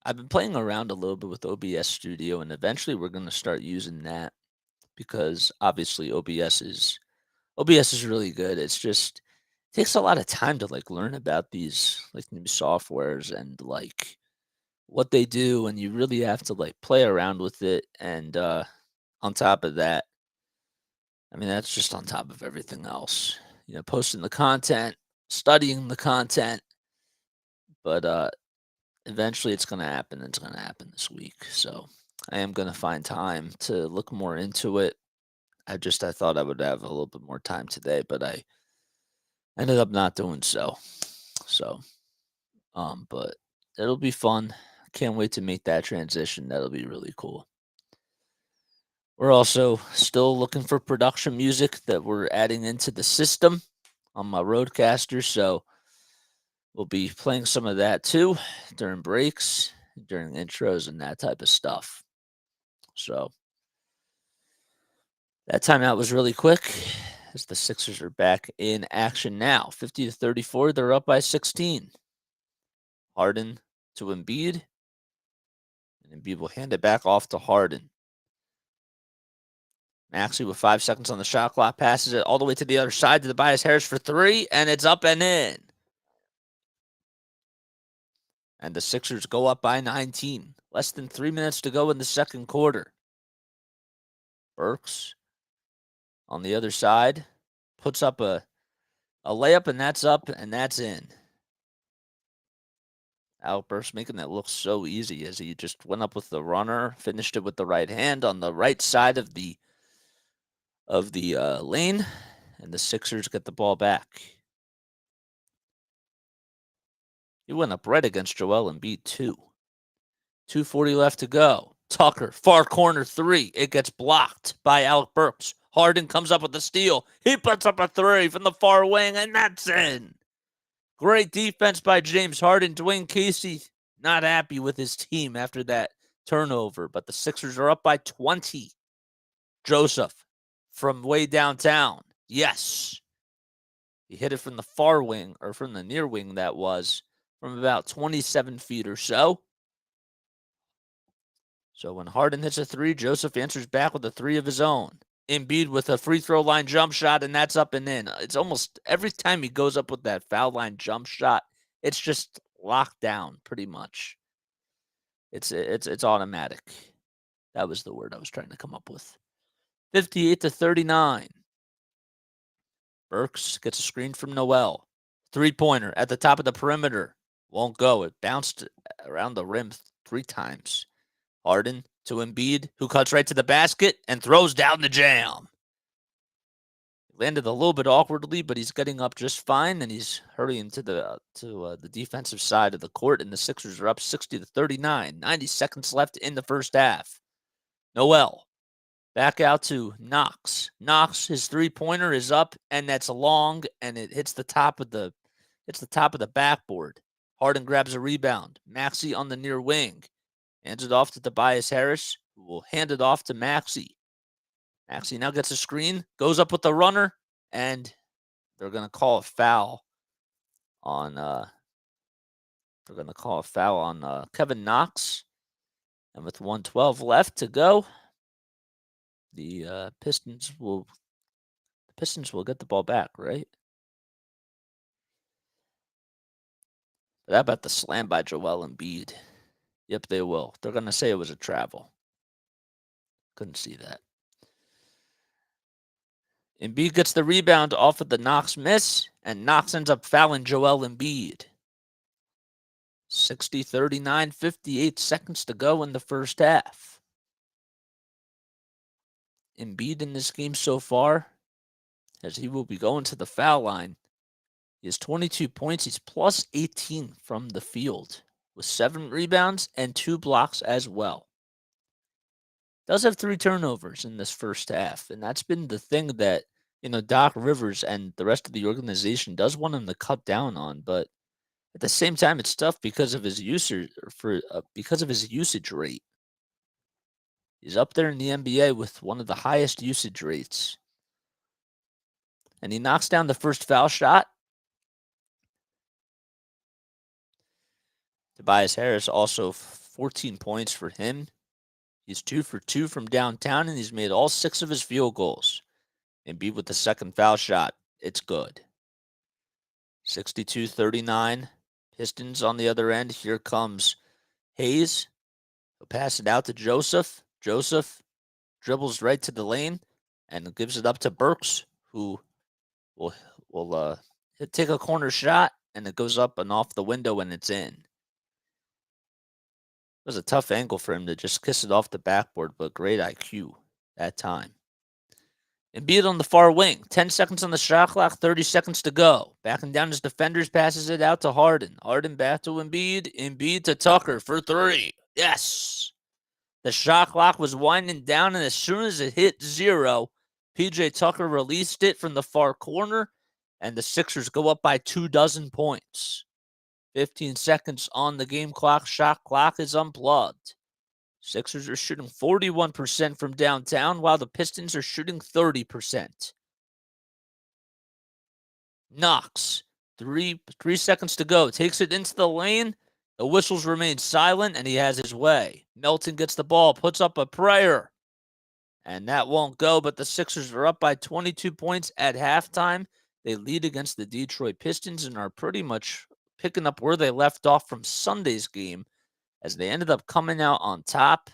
I've been playing around a little bit with OBS Studio, and eventually we're going to start using that because obviously OBS is really good. It's just it takes a lot of time to learn about these new softwares and what they do, and you really have to play around with it. And on top of that, I mean that's just on top of everything else. Posting the content, studying the content, but eventually it's going to happen. It's going to happen this week. So I am going to find time to look more into it. I thought I would have a little bit more time today, but I ended up not doing so. So, but it'll be fun. Can't wait to make that transition. That'll be really cool. We're also still looking for production music that we're adding into the system on my Roadcaster. So we'll be playing some of that too during breaks, during intros, and that type of stuff. So that timeout was really quick as the Sixers are back in action now. 50 to 34, they're up by 16. Harden to Embiid, and Embiid will hand it back off to Harden. Maxey with 5 seconds on the shot clock, passes it all the way to the other side to Tobias Harris for three, and it's up and in. And the Sixers go up by 19. Less than 3 minutes to go in the second quarter. Burks on the other side puts up a layup, and that's up, and that's in. Alec Burks making that look so easy as he just went up with the runner, finished it with the right hand on the right side of the lane, and the Sixers get the ball back. He went up right against Joel Embiid too. 2:40 left to go. Tucker, far corner three. It gets blocked by Alec Burks. Harden comes up with the steal. He puts up a three from the far wing, and that's in. Great defense by James Harden. Dwayne Casey not happy with his team after that turnover, but the Sixers are up by 20. Joseph from way downtown. Yes. He hit it from the far wing, or from the near wing, that was, from about 27 feet or so. So when Harden hits a three, Joseph answers back with a three of his own. Embiid with a free throw line jump shot, and that's up and in. It's almost every time he goes up with that foul line jump shot, it's just locked down pretty much. It's automatic. That was the word I was trying to come up with. 58-39. Burks gets a screen from Noel. Three-pointer at the top of the perimeter. Won't go. It bounced around the rim 3 times. Harden to Embiid, who cuts right to the basket and throws down the jam. Landed a little bit awkwardly, but he's getting up just fine, and he's hurrying to the defensive side of the court, and the Sixers are up 60-39. 90 seconds left in the first half. Noel back out to Knox. Knox, his three-pointer is up, and that's long, and it hits the top of the backboard. Harden grabs a rebound. Maxey on the near wing. Hands it off to Tobias Harris, who will hand it off to Maxey. Maxey now gets a screen, goes up with the runner, and they're going to call a foul on Kevin Knox. And with 1:12 left to go, the Pistons will get the ball back, right? But how about the slam by Joel Embiid? Yep, they will. They're going to say it was a travel. Couldn't see that. Embiid gets the rebound off of the Knox miss, and Knox ends up fouling Joel Embiid. 60-39, 58 seconds to go in the first half. Embiid in this game so far, as he will be going to the foul line, he has 22 points. He's plus 18 from the field with 7 rebounds and 2 blocks as well. Does have 3 turnovers in this first half, and that's been the thing that, Doc Rivers and the rest of the organization does want him to cut down on, but at the same time, it's tough because of his usage rate. He's up there in the NBA with one of the highest usage rates. And he knocks down the first foul shot. Tobias Harris also 14 points for him. He's 2 for 2 from downtown, and he's made all 6 of his field goals. Embiid with the second foul shot. It's good. 62-39. Pistons on the other end. Here comes Hayes. He'll pass it out to Joseph. Joseph dribbles right to the lane and gives it up to Burks, who will take a corner shot, and it goes up and off the window, and it's in. It was a tough angle for him to just kiss it off the backboard, but great IQ that time. Embiid on the far wing. 10 seconds on the shot clock, 30 seconds to go. Backing down his defenders, passes it out to Harden. Harden back to Embiid. Embiid to Tucker for 3. Yes! The shot clock was winding down, and as soon as it hit 0, PJ Tucker released it from the far corner, and the Sixers go up by 24 points. 15 seconds on the game clock. Shot clock is unplugged. Sixers are shooting 41% from downtown, while the Pistons are shooting 30%. Knox, 3 seconds to go. Takes it into the lane. The whistles remain silent, and he has his way. Melton gets the ball, puts up a prayer. And that won't go, but the Sixers are up by 22 points at halftime. They lead against the Detroit Pistons and are pretty much picking up where they left off from Sunday's game, as they ended up coming out on top,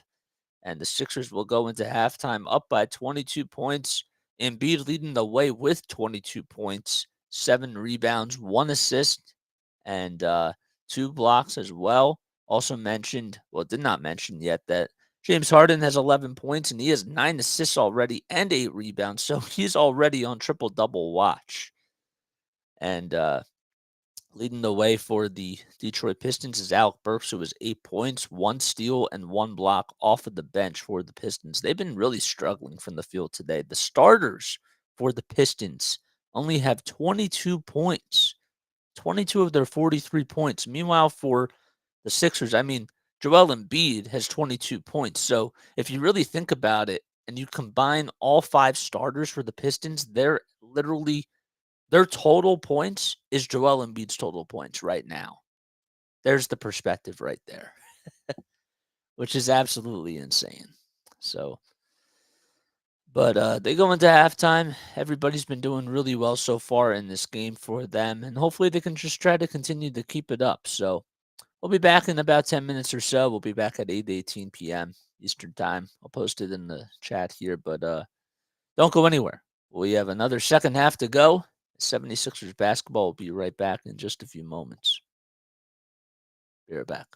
and the Sixers will go into halftime up by 22 points. Embiid leading the way with 22 points, 7 rebounds, 1 assist, and 2 blocks as well. Also did not mention yet that James Harden has 11 points, and he has 9 assists already and 8 rebounds, so he's already on triple-double watch. And Leading the way for the Detroit Pistons is Alec Burks, who was 8 points, one steal, and one block off of the bench for the Pistons. They've been really struggling from the field today. The starters for the Pistons only have 22 points, 22 of their 43 points. Meanwhile, for the Sixers, I mean, Joel Embiid has 22 points. So if you really think about it and you combine all five starters for the Pistons, they're literally their total points is Joel Embiid's total points right now. There's the perspective right there, which is absolutely insane. So, but they go into halftime. Everybody's been doing really well so far in this game for them, and hopefully they can just try to continue to keep it up. So we'll be back in about 10 minutes or so. We'll be back at 8:18 p.m. Eastern Time. I'll post it in the chat here, but don't go anywhere. We have another second half to go. 76ers basketball will be right back in just a few moments. Be right back.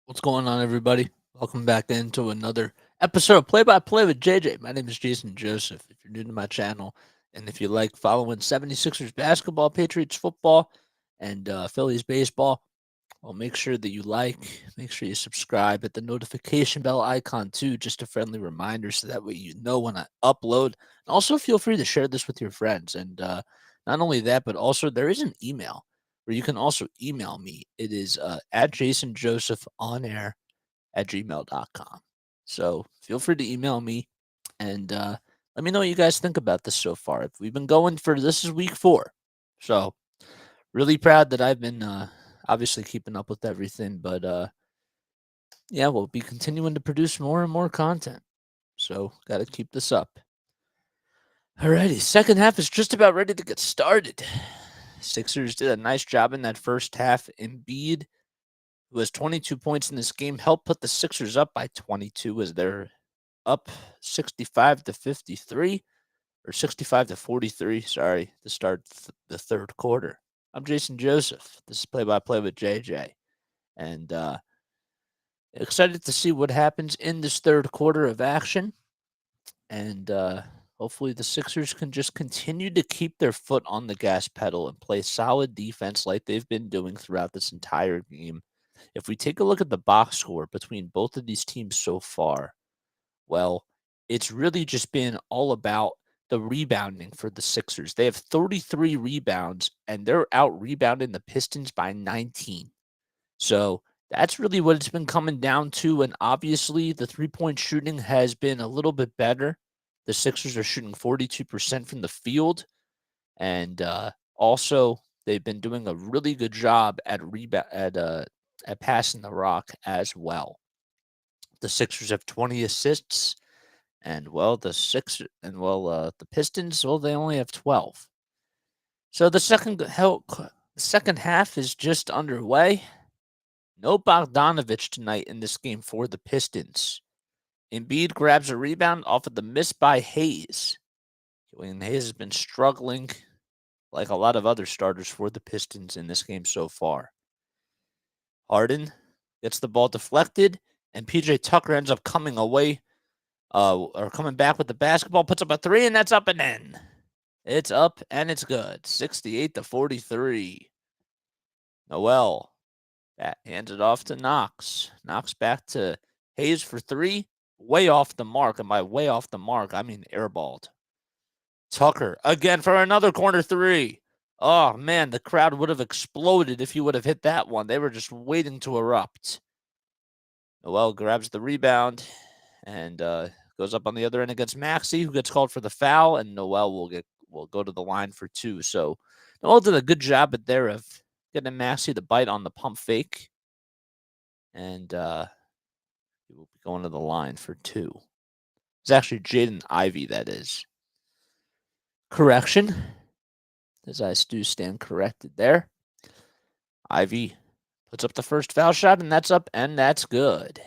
What's going on, everybody? Welcome back into another episode of Play by Play with JJ. My name is Jason Joseph. If you're new to my channel, and if you like following 76ers basketball, Patriots football, and Phillies baseball, well, make sure that you make sure you subscribe, hit the notification bell icon too, just a friendly reminder so that way you know when I upload. And also, feel free to share this with your friends. And not only that, but also there is an email where you can also email me. It is at jasonjosephonair@gmail.com. So feel free to email me and let me know what you guys think about this so far. If we've been going for this is week 4. So really proud that I've been obviously keeping up with everything, but yeah, we'll be continuing to produce more and more content. So got to keep this up. Alrighty, second half is just about ready to get started. Sixers did a nice job in that first half. Embiid, who has 22 points in this game, helped put the Sixers up by 22 as they're up 65 to 53 or 65 to 43, sorry, to start the third quarter. I'm Jason Joseph. This is Play by Play with JJ. And excited to see what happens in this third quarter of action. And hopefully the Sixers can just continue to keep their foot on the gas pedal and play solid defense like they've been doing throughout this entire game. If we take a look at the box score between both of these teams so far, well, it's really just been all about the rebounding for the Sixers. They have 33 rebounds, and they're out rebounding the Pistons by 19. So that's really what it's been coming down to. And obviously, the 3-point shooting has been a little bit better. The Sixers are shooting 42% from the field. And also, they've been doing a really good job at passing the rock as well. The Sixers have 20 assists, and the Pistons, well, they only have 12. So the second half is just underway. No Bogdanovich tonight in this game for the Pistons. Embiid grabs a rebound off of the miss by Hayes. Hayes has been struggling like a lot of other starters for the Pistons in this game so far. Harden gets the ball deflected, and PJ Tucker ends up coming back with the basketball, puts up a 3, and that's up and in. It's up and it's good. 68 to 43. Noel hands it off to Knox. Knox back to Hayes for 3. Way off the mark. And by way off the mark, I mean airballed. Tucker again for another corner 3. Oh, man, the crowd would have exploded if he would have hit that one. They were just waiting to erupt. Noel grabs the rebound and goes up on the other end against Maxey, who gets called for the foul, and Noel will go to the line for 2. So Noel did a good job of getting Maxey to bite on the pump fake. And he will be going to the line for 2. It's actually Jaden Ivey, that is. Correction. As I do stand corrected there. Ivey puts up the first foul shot, and that's up, and that's good.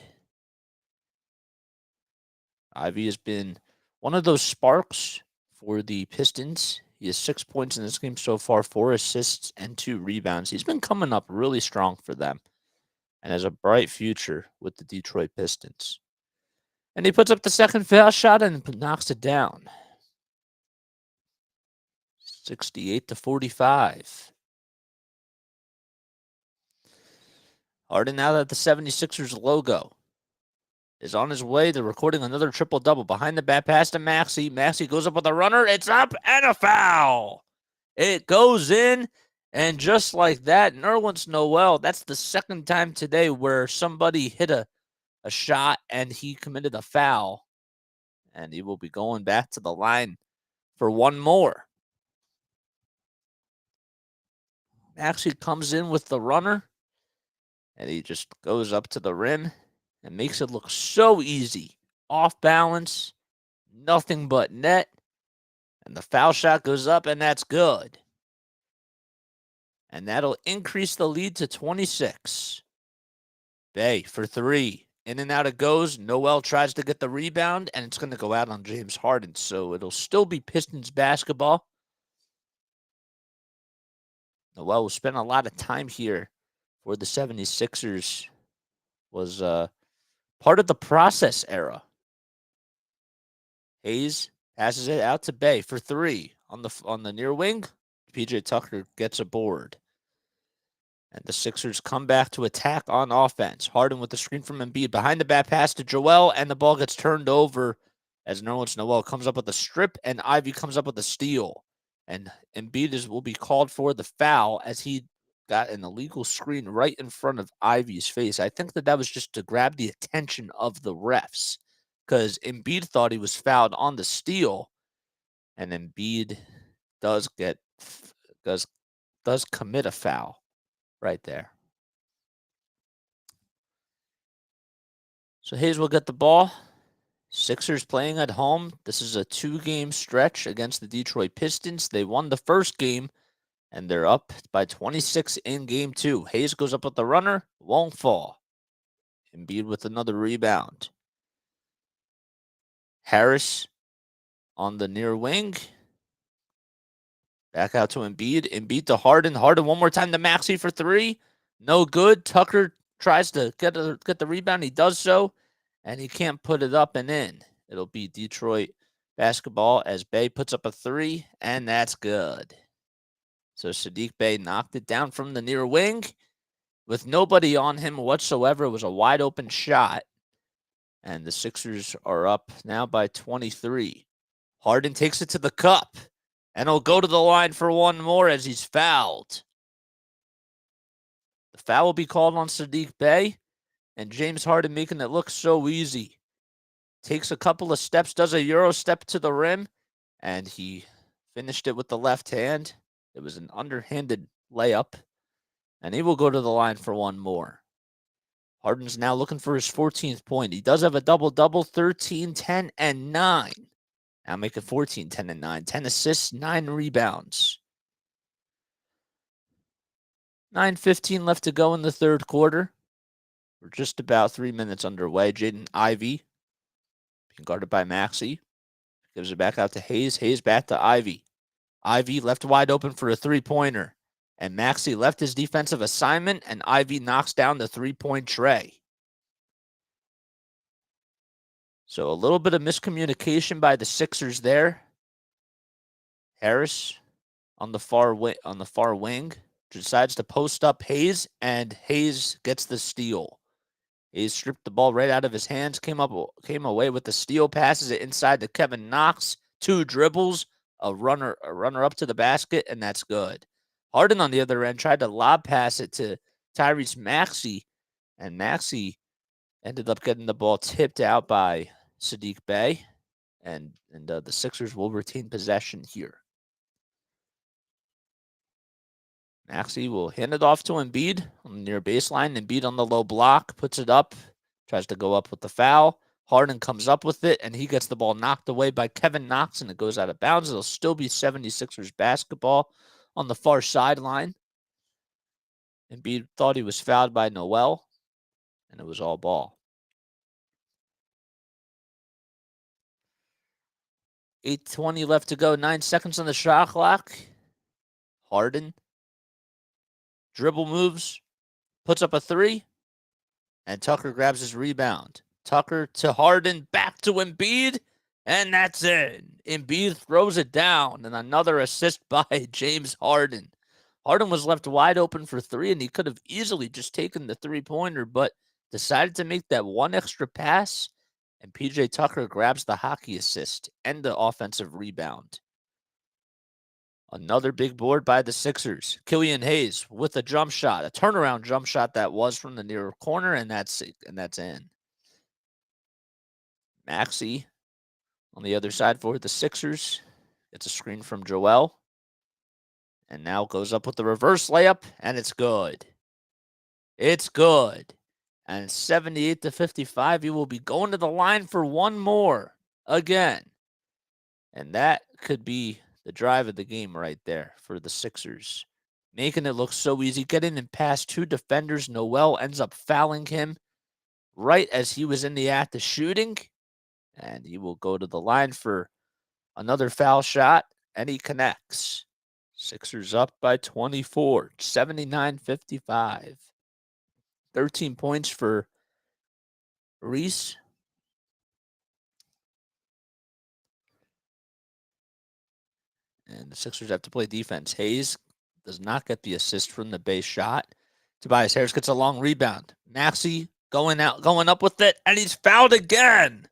Ivey has been one of those sparks for the Pistons. He has 6 points in this game so far, 4 assists and 2 rebounds. He's been coming up really strong for them and has a bright future with the Detroit Pistons. And he puts up the second foul shot and knocks it down. 68 to 45. Harden, now that the 76ers logo is on his way, they're recording another triple-double. Behind the bat pass to Maxey. Maxey goes up with a runner. It's up and a foul. It goes in, and just like that, Nerlens Noel, that's the second time today where somebody hit a shot and he committed a foul. And he will be going back to the line for one more. Maxey comes in with the runner, and he just goes up to the rim and makes it look so easy. Off balance, nothing but net, and the foul shot goes up, and that's good. And that'll increase the lead to 26. Bay for 3. In and out it goes. Noel tries to get the rebound, and it's going to go out on James Harden. So it'll still be Pistons basketball. Noel will spend a lot of time here for the 76ers. was part of the process era. Hayes passes it out to Bay for three on the near wing. PJ Tucker gets a board. And the Sixers come back to attack on offense. Harden with the screen from Embiid. Behind the back pass to Joel, and the ball gets turned over as Nerlens Noel comes up with a strip, and Ivy comes up with a steal. And Embiid will be called for the foul as he got an illegal screen right in front of Ivy's face. I think that was just to grab the attention of the refs because Embiid thought he was fouled on the steal, and Embiid does commit a foul right there. So Hayes will get the ball. Sixers playing at home. This is a 2-game stretch against the Detroit Pistons. They won the first game, and they're up by 26 in game 2. Hayes goes up with the runner, won't fall. Embiid with another rebound. Harris on the near wing. Back out to Embiid. Embiid to Harden. Harden one more time to Maxey for three. No good. Tucker tries to get the rebound. He does so, and he can't put it up and in. It'll be Detroit basketball as Bey puts up a three, and that's good. So Saddiq Bey knocked it down from the near wing with nobody on him whatsoever. It was a wide open shot, and the Sixers are up now by 23. Harden takes it to the cup, and he'll go to the line for one more as he's fouled. The foul will be called on Saddiq Bey, and James Harden making it look so easy. Takes a couple of steps, does a Euro step to the rim, and he finished it with the left hand. It was an underhanded layup, and he will go to the line for one more. Harden's now looking for his 14th point. He does have a double-double, 13, 10, and 9. Now make it 14, 10, and 9. 10 assists, 9 rebounds. 9:15 left to go in the third quarter. We're just about 3 minutes underway. Jaden Ivey being guarded by Maxey. Gives it back out to Hayes. Hayes back to Ivey. Ivey left wide open for a three-pointer. And Maxey left his defensive assignment, and Ivey knocks down the three-point tray. So a little bit of miscommunication by the Sixers there. Harris on the far wing decides to post up Hayes, and Hayes gets the steal. Hayes stripped the ball right out of his hands, came away with the steal, passes it inside to Kevin Knox. 2 dribbles, a runner up to the basket, and that's good. Harden on the other end tried to lob pass it to Tyrese Maxey, and Maxey ended up getting the ball tipped out by Saddiq Bey, and the Sixers will retain possession here. Maxey will hand it off to Embiid on the near baseline. Embiid on the low block, puts it up, tries to go up with the foul. Harden comes up with it, and he gets the ball knocked away by Kevin Knox, and it goes out of bounds. It'll still be 76ers basketball on the far sideline. Embiid thought he was fouled by Noel, and it was all ball. 8:20 left to go, 9 seconds on the shot clock. Harden dribble moves, puts up a three, and Tucker grabs his rebound. Tucker to Harden, back to Embiid, and that's it. Embiid throws it down, and another assist by James Harden. Harden was left wide open for three, and he could have easily just taken the three-pointer, but decided to make that one extra pass, and PJ Tucker grabs the hockey assist and the offensive rebound. Another big board by the Sixers. Killian Hayes with a jump shot, a turnaround jump shot that was from the near corner, and that's in. Maxey on the other side for the Sixers. Gets a screen from Joel. And now goes up with the reverse layup, and it's good. It's good. And 78-55, he will be going to the line for one more again. And that could be the drive of the game right there for the Sixers. Making it look so easy. Getting him past 2 defenders. Noel ends up fouling him right as he was in the act of shooting. And he will go to the line for another foul shot. And he connects. Sixers up by 24. 79-55. 13 points for Reese. And the Sixers have to play defense. Hayes does not get the assist from the base shot. Tobias Harris gets a long rebound. Maxey going up with it, and he's fouled again.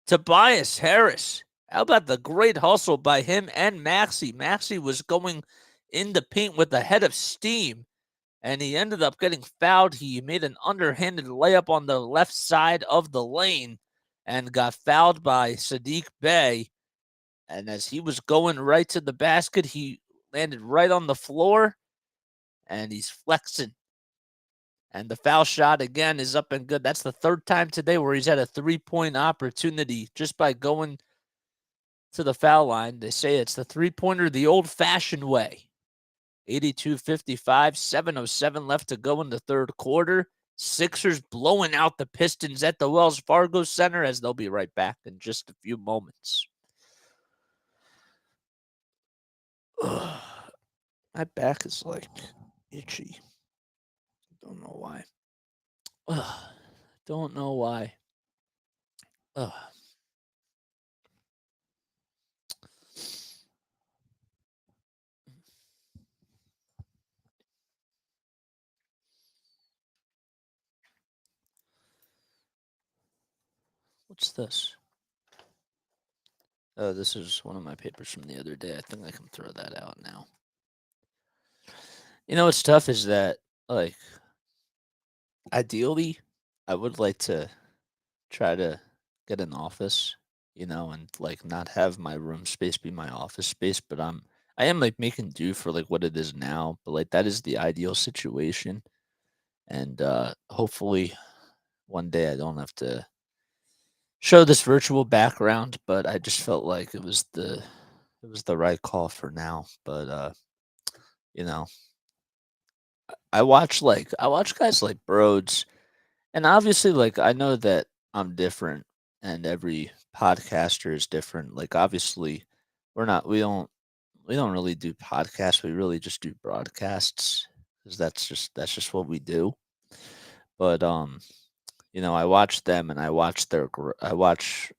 Tobias Harris. How about the great hustle by him and Maxey? Maxey was going in the paint with a head of steam, and he ended up getting fouled. He made an underhanded layup on the left side of the lane and got fouled by Sadiq Bey. And as he was going right to the basket, he landed right on the floor, and he's flexing. And the foul shot, again, is up and good. That's the third time today where he's had a three-point opportunity just by going to the foul line. They say it's the three-pointer the old-fashioned way. 82-55, 7:07 left to go in the third quarter. Sixers blowing out the Pistons at the Wells Fargo Center, as they'll be right back in just a few moments. Ugh. My back is like itchy. Don't know why. Ugh. Don't know why. Ugh. What's this? Oh, this is one of my papers from the other day. I think I can throw that out now. You know what's tough is that, like, ideally, I would like to try to get an office, and like not have my room space be my office space, but I am like making do for like what it is now, but like that is the ideal situation. And hopefully one day I don't have to show this virtual background, but I just felt like it was the right call for now. But you know, I watch guys like Broads, and obviously like I know that I'm different and every podcaster is different. Like obviously we're not we don't really do podcasts, we really just do broadcasts because that's just what we do. But I watch them and I watch I watch,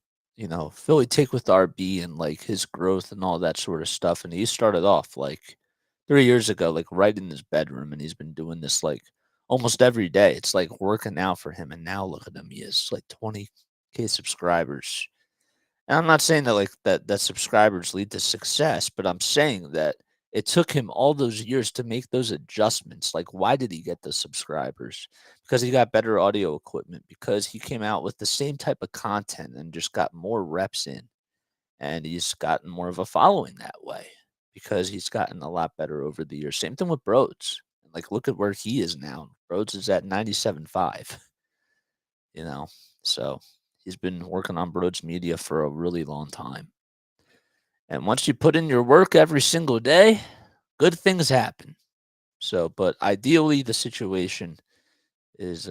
Philly take with RB and like his growth and all that sort of stuff. And he started off like 3 years ago, like right in his bedroom, and he's been doing this like almost every day. It's like working out for him. And now look at him. He has like 20K subscribers. And I'm not saying that like that subscribers lead to success, but I'm saying that it took him all those years to make those adjustments. Like, why did he get the subscribers? Because he got better audio equipment, because he came out with the same type of content and just got more reps in. And he's gotten more of a following that way because he's gotten a lot better over the years. Same thing with Broads. Like, look at where he is now. Broads is at 97.5, you know? So he's been working on Broads Media for a really long time. And once you put in your work every single day, good things happen. So, but ideally, the situation is,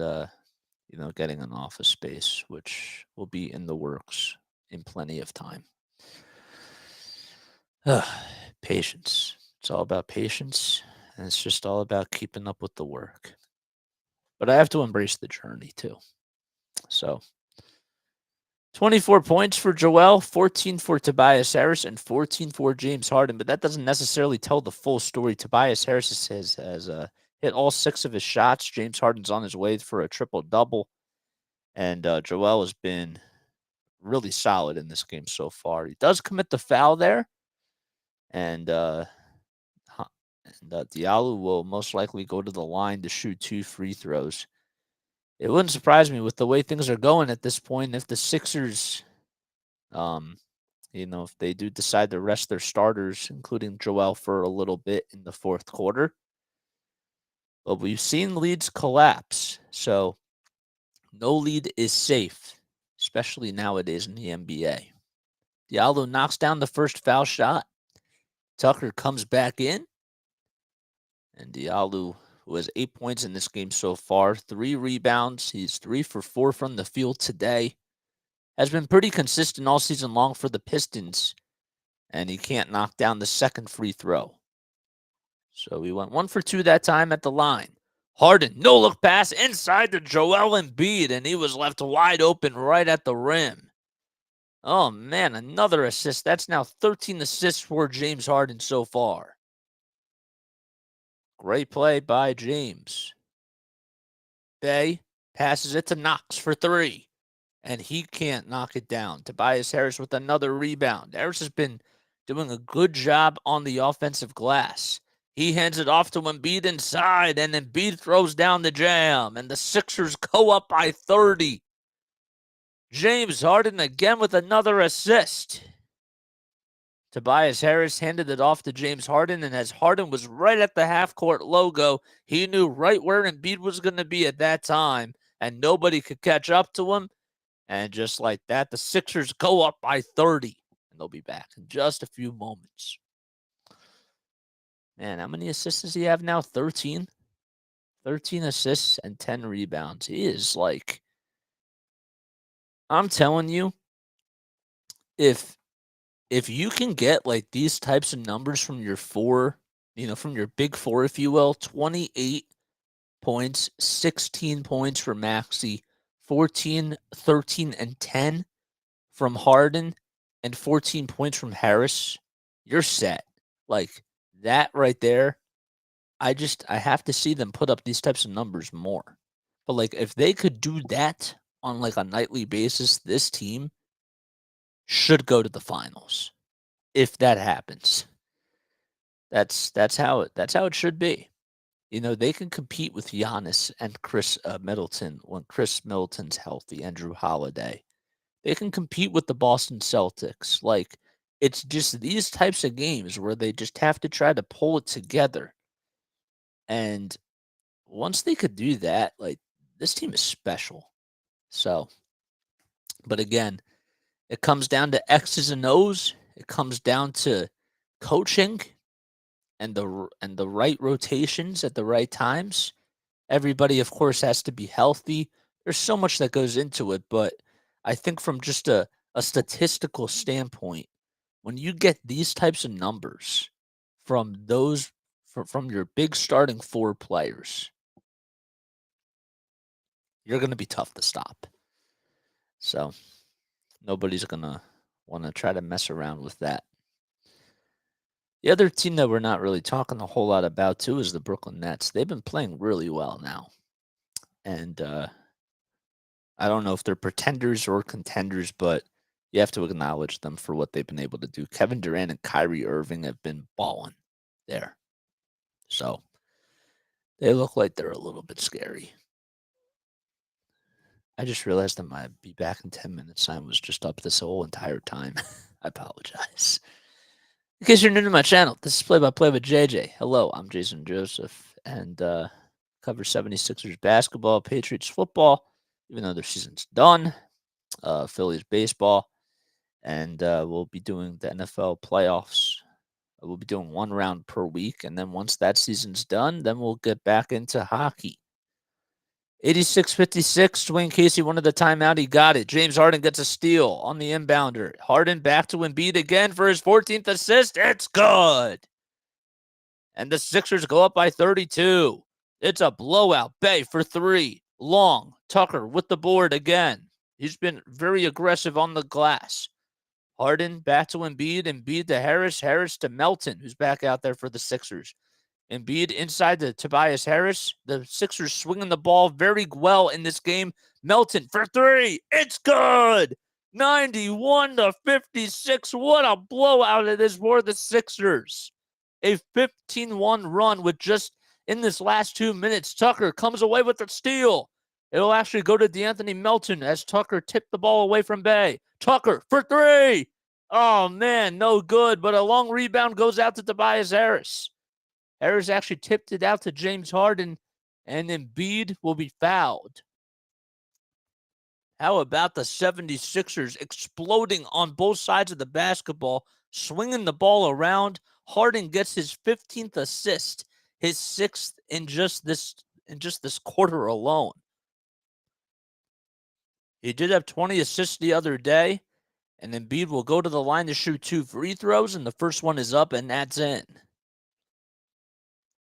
getting an office space, which will be in the works in plenty of time. Patience. It's all about patience, and it's just all about keeping up with the work. But I have to embrace the journey too. So, 24 points for Joel, 14 for Tobias Harris, and 14 for James Harden. But that doesn't necessarily tell the full story. Tobias Harris has hit all 6 of his shots. James Harden's on his way for a triple-double. And Joel has been really solid in this game so far. He does commit the foul there. And Diallo will most likely go to the line to shoot 2 free throws. It wouldn't surprise me with the way things are going at this point if the Sixers, if they do decide to rest their starters, including Joel, for a little bit in the fourth quarter. But we've seen leads collapse, so no lead is safe, especially nowadays in the NBA. Diallo knocks down the first foul shot. Tucker comes back in. And Diallo, who has 8 points in this game so far, 3 rebounds. He's 3 for 4 from the field today. Has been pretty consistent all season long for the Pistons. And he can't knock down the second free throw. So we went 1 for 2 that time at the line. Harden, no-look pass inside to Joel Embiid, and he was left wide open right at the rim. Oh, man, another assist. That's now 13 assists for James Harden so far. Great play by James. Bay passes it to Knox for three, and he can't knock it down. Tobias Harris with another rebound. Harris has been doing a good job on the offensive glass. He hands it off to Embiid inside, and Embiid throws down the jam, and the Sixers go up by 30. James Harden again with another assist. Tobias Harris handed it off to James Harden, and as Harden was right at the half-court logo, he knew right where Embiid was going to be at that time, and nobody could catch up to him. And just like that, the Sixers go up by 30, and they'll be back in just a few moments. Man, how many assists does he have now? 13? 13 assists and 10 rebounds. He is like, I'm telling you, if you can get like these types of numbers from your from your big four, if you will, 28 points, 16 points for Maxey, 14, 13, and 10 from Harden, and 14 points from Harris, you're set. Like that right there, I have to see them put up these types of numbers more. But like if they could do that on like a nightly basis, this team should go to the finals. If that happens. That's how it should be. They can compete with Giannis and Chris Middleton when Chris Middleton's healthy, and Drew Holiday. They can compete with the Boston Celtics. Like, it's just these types of games where they just have to try to pull it together. And once they could do that, like, this team is special. So, but again, it comes down to X's and O's. It comes down to coaching and the right rotations at the right times. Everybody, of course, has to be healthy. There's so much that goes into it, but I think from just a statistical standpoint, when you get these types of numbers from from your big starting four players, you're going to be tough to stop. So nobody's going to want to try to mess around with that. The other team that we're not really talking a whole lot about, too, is the Brooklyn Nets. They've been playing really well now. And I don't know if they're pretenders or contenders, but you have to acknowledge them for what they've been able to do. Kevin Durant and Kyrie Irving have been balling there. So they look like they're a little bit scary. I just realized that my be back in 10 minutes sign was just up this whole entire time. I apologize. In case you're new to my channel, this is Play by Play with JJ. Hello, I'm Jason Joseph, and cover 76ers basketball, Patriots football, even though their season's done, Phillies baseball, and we'll be doing the NFL playoffs. We'll be doing one round per week, and then once that season's done, then we'll get back into hockey. 86-56, Dwayne Casey wanted the timeout. He got it. James Harden gets a steal on the inbounder. Harden back to Embiid again for his 14th assist. It's good. And the Sixers go up by 32. It's a blowout. Bay for three. Long. Tucker with the board again. He's been very aggressive on the glass. Harden back to Embiid. Embiid to Harris. Harris to Melton, who's back out there for the Sixers. Embiid inside to Tobias Harris. The Sixers swinging the ball very well in this game. Melton for three. It's good. 91-56. What a blowout it is for the Sixers. A 15-1 run with just in this last 2 minutes. Tucker comes away with the steal. It'll actually go to DeAnthony Melton as Tucker tipped the ball away from Bay. Tucker for three. Oh, man, no good. But a long rebound goes out to Tobias Harris. Harris actually tipped it out to James Harden, and Embiid will be fouled. How about the 76ers exploding on both sides of the basketball, swinging the ball around? Harden gets his 15th assist, his 6th in just this quarter alone. He did have 20 assists the other day, and Embiid will go to the line to shoot 2 free throws, and the first one is up, and that's in.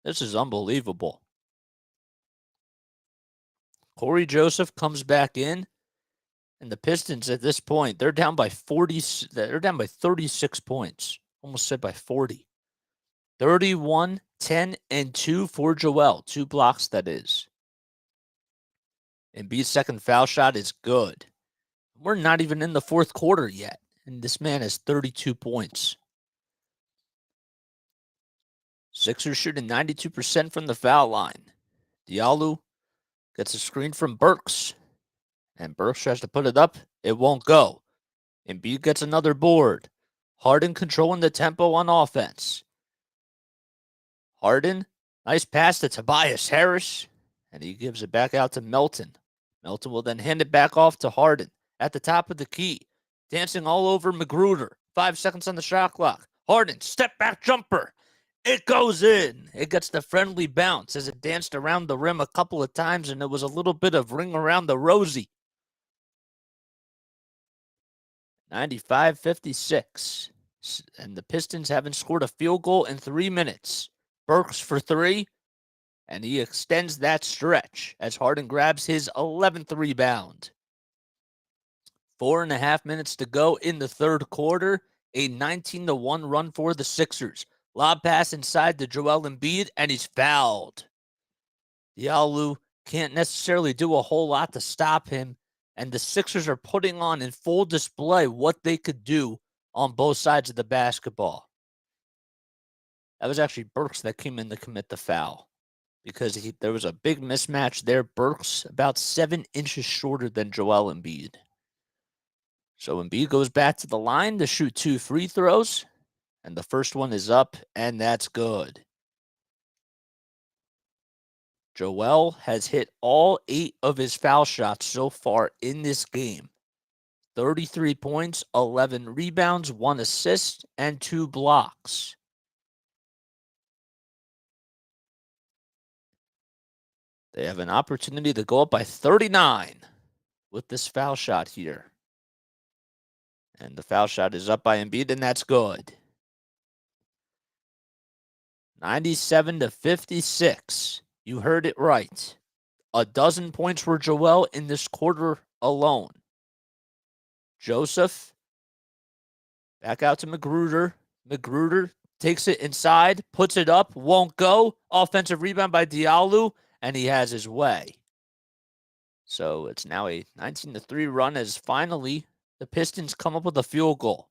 This is unbelievable. Corey Joseph comes back in, and the Pistons at this point, they're down by 40. They're down by 36 points. Almost said by 40. 31, 10, and 2 for Joel. 2 blocks, that is. Embiid's second foul shot is good. We're not even in the fourth quarter yet, and this man has 32 points. Sixers shooting 92% from the foul line. Diallo gets a screen from Burks, and Burks tries to put it up. It won't go. Embiid gets another board. Harden controlling the tempo on offense. Harden, nice pass to Tobias Harris, and he gives it back out to Melton. Melton will then hand it back off to Harden at the top of the key, dancing all over Magruder. 5 seconds on the shot clock. Harden, step back jumper. It goes in. It gets the friendly bounce as it danced around the rim a couple of times, and it was a little bit of ring around the rosy. 95-56. And the Pistons haven't scored a field goal in 3 minutes. Burks for 3, and he extends that stretch as Harden grabs his 11th rebound. 4.5 minutes to go in the third quarter. A 19-1 run for the Sixers. Lob pass inside to Joel Embiid, and he's fouled. Diallo can't necessarily do a whole lot to stop him, and the Sixers are putting on in full display what they could do on both sides of the basketball. That was actually Burks that came in to commit the foul because there was a big mismatch there. Burks about 7 inches shorter than Joel Embiid. So Embiid goes back to the line to shoot 2 free throws, and the first one is up, and that's good. Joel has hit all 8 of his foul shots so far in this game. 33 points, 11 rebounds, 1 assist, and 2 blocks. They have an opportunity to go up by 39 with this foul shot here. And the foul shot is up by Embiid, and that's good. 97-56. You heard it right. 12 points for Joel in this quarter alone. Joseph, back out to Magruder. Magruder takes it inside, puts it up, won't go. Offensive rebound by Diallo, and he has his way. So it's now a 19-3 run as finally the Pistons come up with a field goal.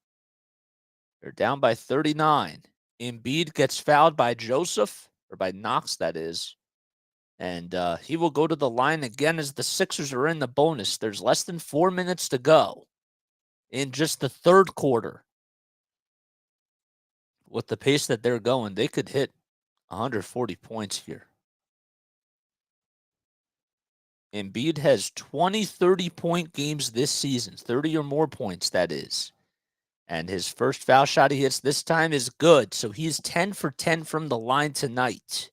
They're down by 39. Embiid gets fouled by Joseph, or by Knox, that is. And he will go to the line again as the Sixers are in the bonus. There's less than 4 minutes to go in just the third quarter. With the pace that they're going, they could hit 140 points here. Embiid has 20 30-point games this season, 30 or more points, that is. And his first foul shot he hits this time is good. So he's 10 for 10 from the line tonight.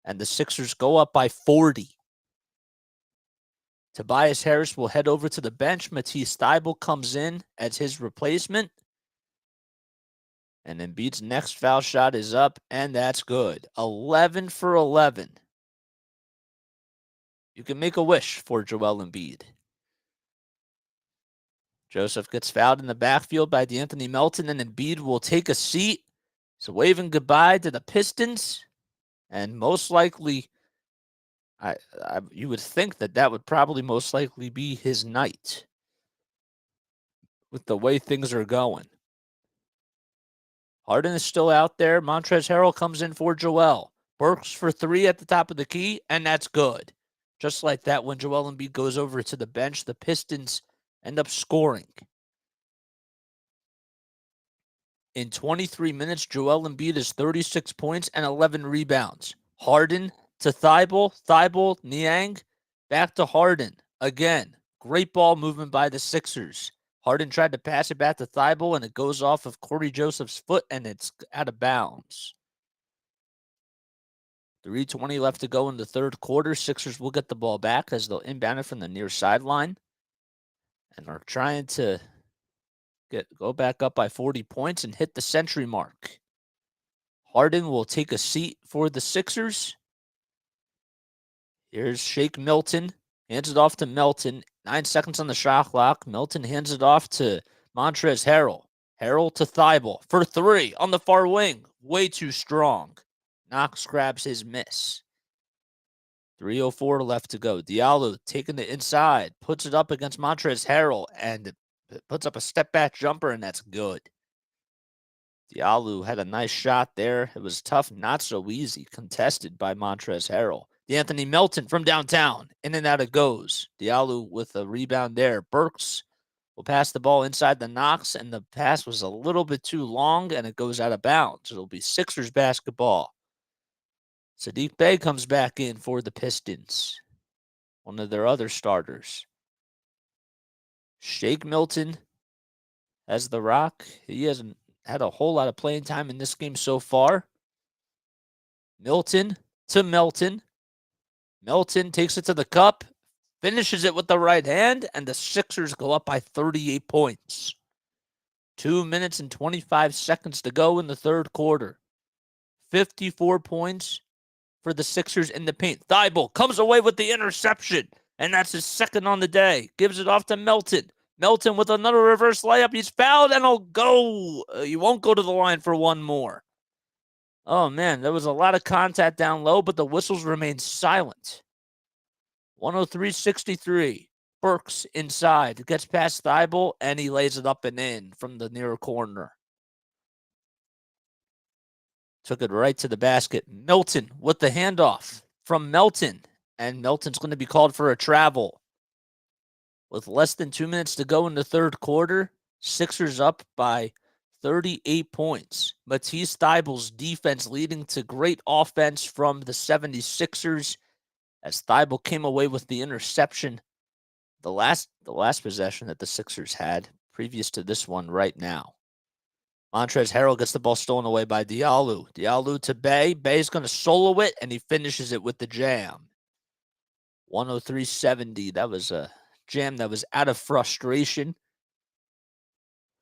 And the Sixers go up by 40. Tobias Harris will head over to the bench. Matisse Thybulle comes in as his replacement. And Embiid's next foul shot is up, and that's good. 11 for 11. You can make a wish for Joel Embiid. Joseph gets fouled in the backfield by D'Anthony Melton, and Embiid will take a seat. So waving goodbye to the Pistons. And most likely, you would think that would probably most likely be his night with the way things are going. Harden is still out there. Montrezl Harrell comes in for Joel. Burks for 3 at the top of the key, and that's good. Just like that, when Joel Embiid goes over to the bench, the Pistons end up scoring. In 23 minutes, Joel Embiid has 36 points and 11 rebounds. Harden to Thybulle, Niang, back to Harden. Again, great ball movement by the Sixers. Harden tried to pass it back to Thybulle, and it goes off of Corey Joseph's foot, and it's out of bounds. 3:20 left to go in the third quarter. Sixers will get the ball back as they'll inbound it from the near sideline and are trying to go back up by 40 points and hit the century mark. Harden will take a seat for the Sixers. Here's Shake Milton. Hands it off to Melton. 9 seconds on the shot clock. Milton hands it off to Montrezl Harrell. Harrell to Thibault for 3 on the far wing. Way too strong. Knox grabs his miss. 3:04 left to go. Diallo taking it inside. Puts it up against Montrezl Harrell and puts up a step-back jumper, and that's good. Diallo had a nice shot there. It was tough, not so easy. Contested by Montrezl Harrell. D'Anthony Melton from downtown. In and out it goes. Diallo with a rebound there. Burks will pass the ball inside the Knox, and the pass was a little bit too long, and it goes out of bounds. It'll be Sixers basketball. Saddiq Bey comes back in for the Pistons. One of their other starters. Shake Milton as the Rock. He hasn't had a whole lot of playing time in this game so far. Milton to Melton. Melton takes it to the cup, finishes it with the right hand, and the Sixers go up by 38 points. 2 minutes and 25 seconds to go in the third quarter. 54 points for the Sixers in the paint. Thibault comes away with the interception, and that's his second on the day. Gives it off to Melton. Melton with another reverse layup. He's fouled, and he'll go. He won't go to the line for one more. Oh, man, there was a lot of contact down low, but the whistles remained silent. 103-63. Burks inside. Gets past Thibault, and he lays it up and in from the near corner. Took it right to the basket. Milton with the handoff from Melton. And Melton's going to be called for a travel. With less than 2 minutes to go in the third quarter, Sixers up by 38 points. Matisse Thybulle's defense leading to great offense from the 76ers as Thibault came away with the interception. The last possession that the Sixers had previous to this one right now. Montrezl Harrell gets the ball stolen away by Diallo. Diallo to Bey. Bey's going to solo it, and he finishes it with the jam. 103-70. That was a jam that was out of frustration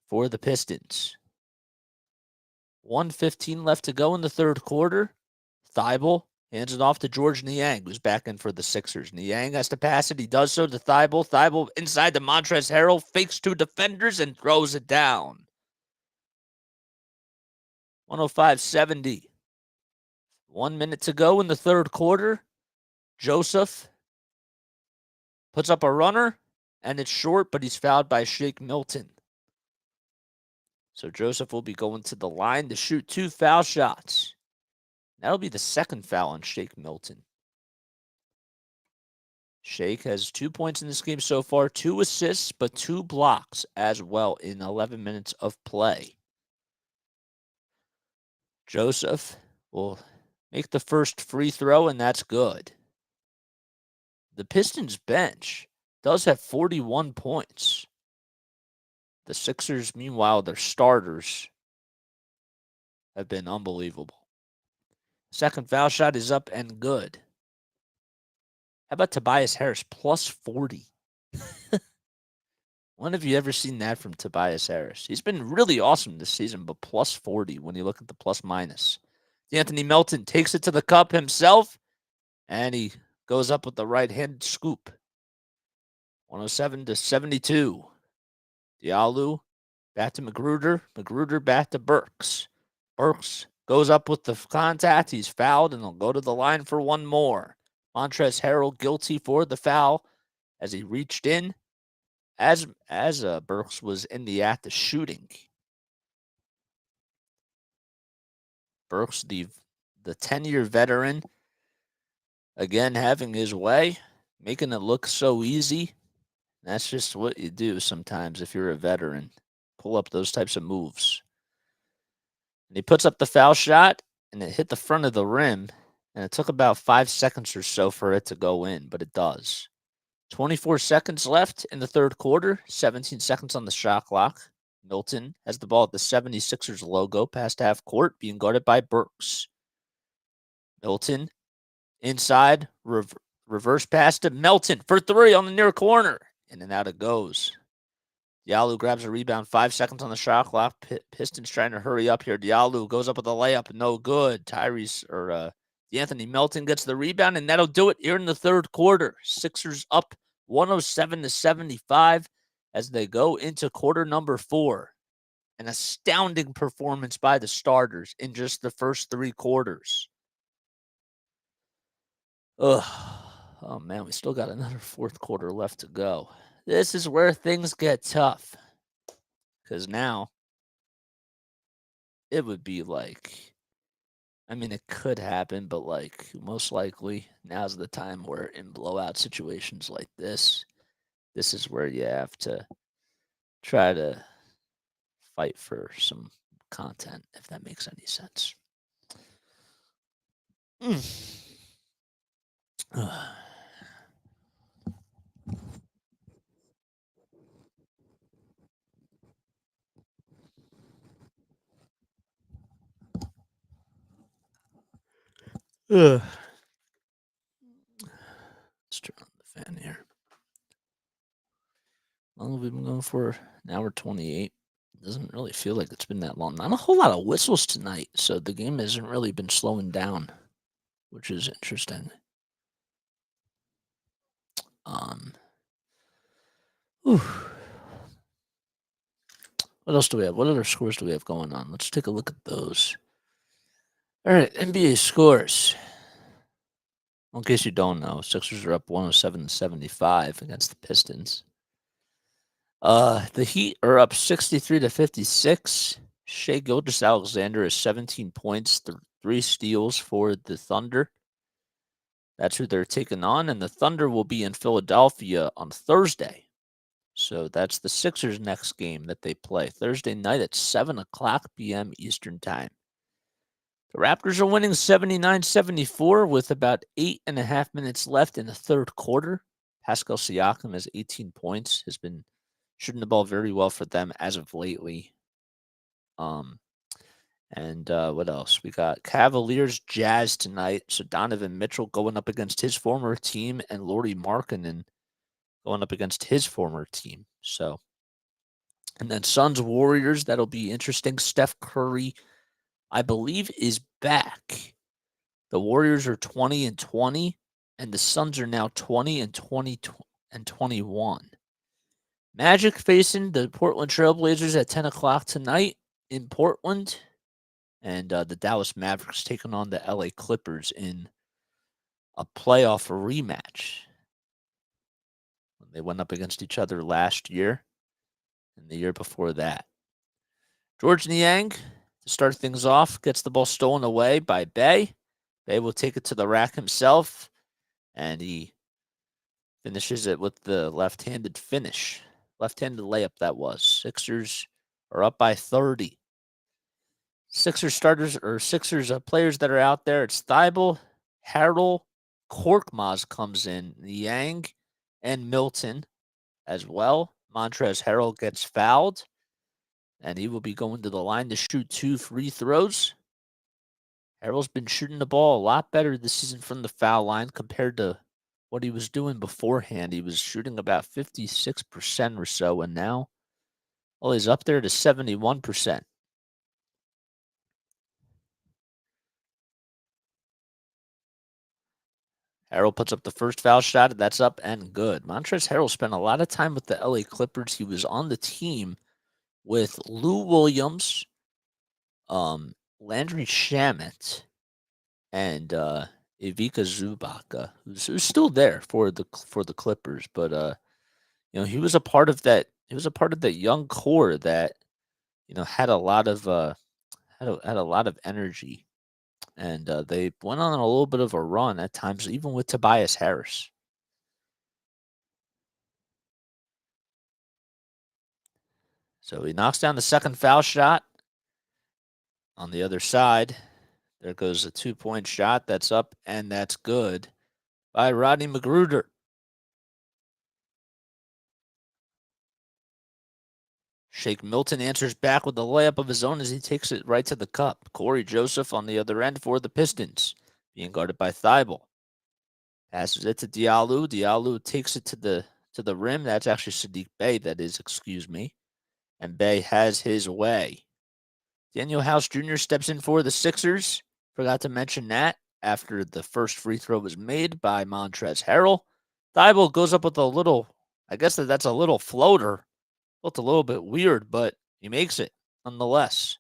for the Pistons. 1:15 left to go in the third quarter. Thibault hands it off to George Niang, who's back in for the Sixers. Niang has to pass it. He does so to Thibault. Thibault inside to Montrezl Harrell, fakes 2 defenders, and throws it down. 105-70. 1 minute to go in the third quarter. Joseph puts up a runner, and it's short, but he's fouled by Shake Milton. So Joseph will be going to the line to shoot 2 foul shots. That'll be the second foul on Shake Milton. Shake has 2 points in this game so far, 2 assists, but 2 blocks as well in 11 minutes of play. Joseph will make the first free throw, and that's good. The Pistons bench does have 41 points. The Sixers, meanwhile, their starters have been unbelievable. Second foul shot is up and good. How about Tobias Harris, plus 40? When have you ever seen that from Tobias Harris? He's been really awesome this season, but plus 40 when you look at the plus minus. D'Anthony Melton takes it to the cup himself, and he goes up with the right-handed scoop. 107-72. Diallo back to Magruder. Magruder back to Burks. Burks goes up with the contact. He's fouled, and he'll go to the line for one more. Montrezl Harrell guilty for the foul as he reached in. As Burks was in the act of shooting. Burks, the 10-year veteran, again having his way, making it look so easy. That's just what you do sometimes if you're a veteran. Pull up those types of moves. And he puts up the foul shot, and it hit the front of the rim, and it took about 5 seconds or so for it to go in, but it does. 24 seconds left in the third quarter, 17 seconds on the shot clock. Milton has the ball at the 76ers logo past half court, being guarded by Burks. Milton inside, reverse pass to Melton for 3 on the near corner. In and out it goes. Diallo grabs a rebound, 5 seconds on the shot clock. Pistons trying to hurry up here. Diallo goes up with a layup, no good. D'Anthony Melton gets the rebound, and that'll do it here in the third quarter. Sixers up 107-75 as they go into quarter number 4. An astounding performance by the starters in just the first 3 quarters. Ugh. Oh, man, we still got another fourth quarter left to go. This is where things get tough. Because now it would be like, I mean, it could happen, but like most likely now's the time where in blowout situations like this is where you have to try to fight for some content, if that makes any sense. Let's turn on the fan here. How long have we been going for? An hour 28. Doesn't really feel like it's been that long. Not a whole lot of whistles tonight, so the game hasn't really been slowing down, which is interesting. What else do we have? What other scores do we have going on? Let's take a look at those. All right, NBA scores. In case you don't know, Sixers are up 107-75 against the Pistons. The Heat are up 63-56. Shai Gilgeous-Alexander has 17 points, 3 steals for the Thunder. That's who they're taking on, and the Thunder will be in Philadelphia on Thursday. So that's the Sixers' next game that they play Thursday night at 7:00 p.m. Eastern Time. The Raptors are winning 79-74 with about 8.5 minutes left in the third quarter. Pascal Siakam has 18 points, has been shooting the ball very well for them as of lately. What else? We got Cavaliers Jazz tonight. So Donovan Mitchell going up against his former team, and Lauri Markkanen going up against his former team. So, and then Suns Warriors, that'll be interesting. Steph Curry, I believe, is back. The Warriors are 20-20, and the Suns are now 20-21. Magic facing the Portland Trailblazers at 10:00 tonight in Portland. And the Dallas Mavericks taking on the LA Clippers in a playoff rematch. They went up against each other last year and the year before that. George Niang, to start things off, gets the ball stolen away by Bey. Bey will take it to the rack himself, and he finishes it with the left-handed finish. Left-handed layup, that was. Sixers are up by 30. Sixers starters or Sixers players that are out there. It's Thibault, Harrell, Korkmaz comes in, Niang, and Milton as well. Montrezl Harrell gets fouled, and he will be going to the line to shoot 2 free throws. Harrell's been shooting the ball a lot better this season from the foul line compared to what he was doing beforehand. He was shooting about 56% or so, and now, well, he's up there to 71%. Harrell puts up the first foul shot, and that's up and good. Montrezl Harrell spent a lot of time with the LA Clippers. He was on the team with Lou Williams, Landry Shamet, and Ivica Zubac, who's still there for the Clippers. But he was a part of that. He was a part of that young core that had a lot of had a lot of energy. And they went on a little bit of a run at times, even with Tobias Harris. So he knocks down the second foul shot. On the other side, there goes a 2-point shot. That's up, and that's good by Rodney McGruder. Shake Milton answers back with the layup of his own as he takes it right to the cup. Corey Joseph on the other end for the Pistons, being guarded by Thibault. Passes it to Diallo. Diallo takes it to the rim. That's actually Sadiq Bey, that is, excuse me. And Bey has his way. Daniel House Jr. steps in for the Sixers. Forgot to mention that. after the first free throw was made by Montrezl Harrell. Thibault goes up with a little, I guess that's a little floater. Looked a little bit weird, but he makes it nonetheless.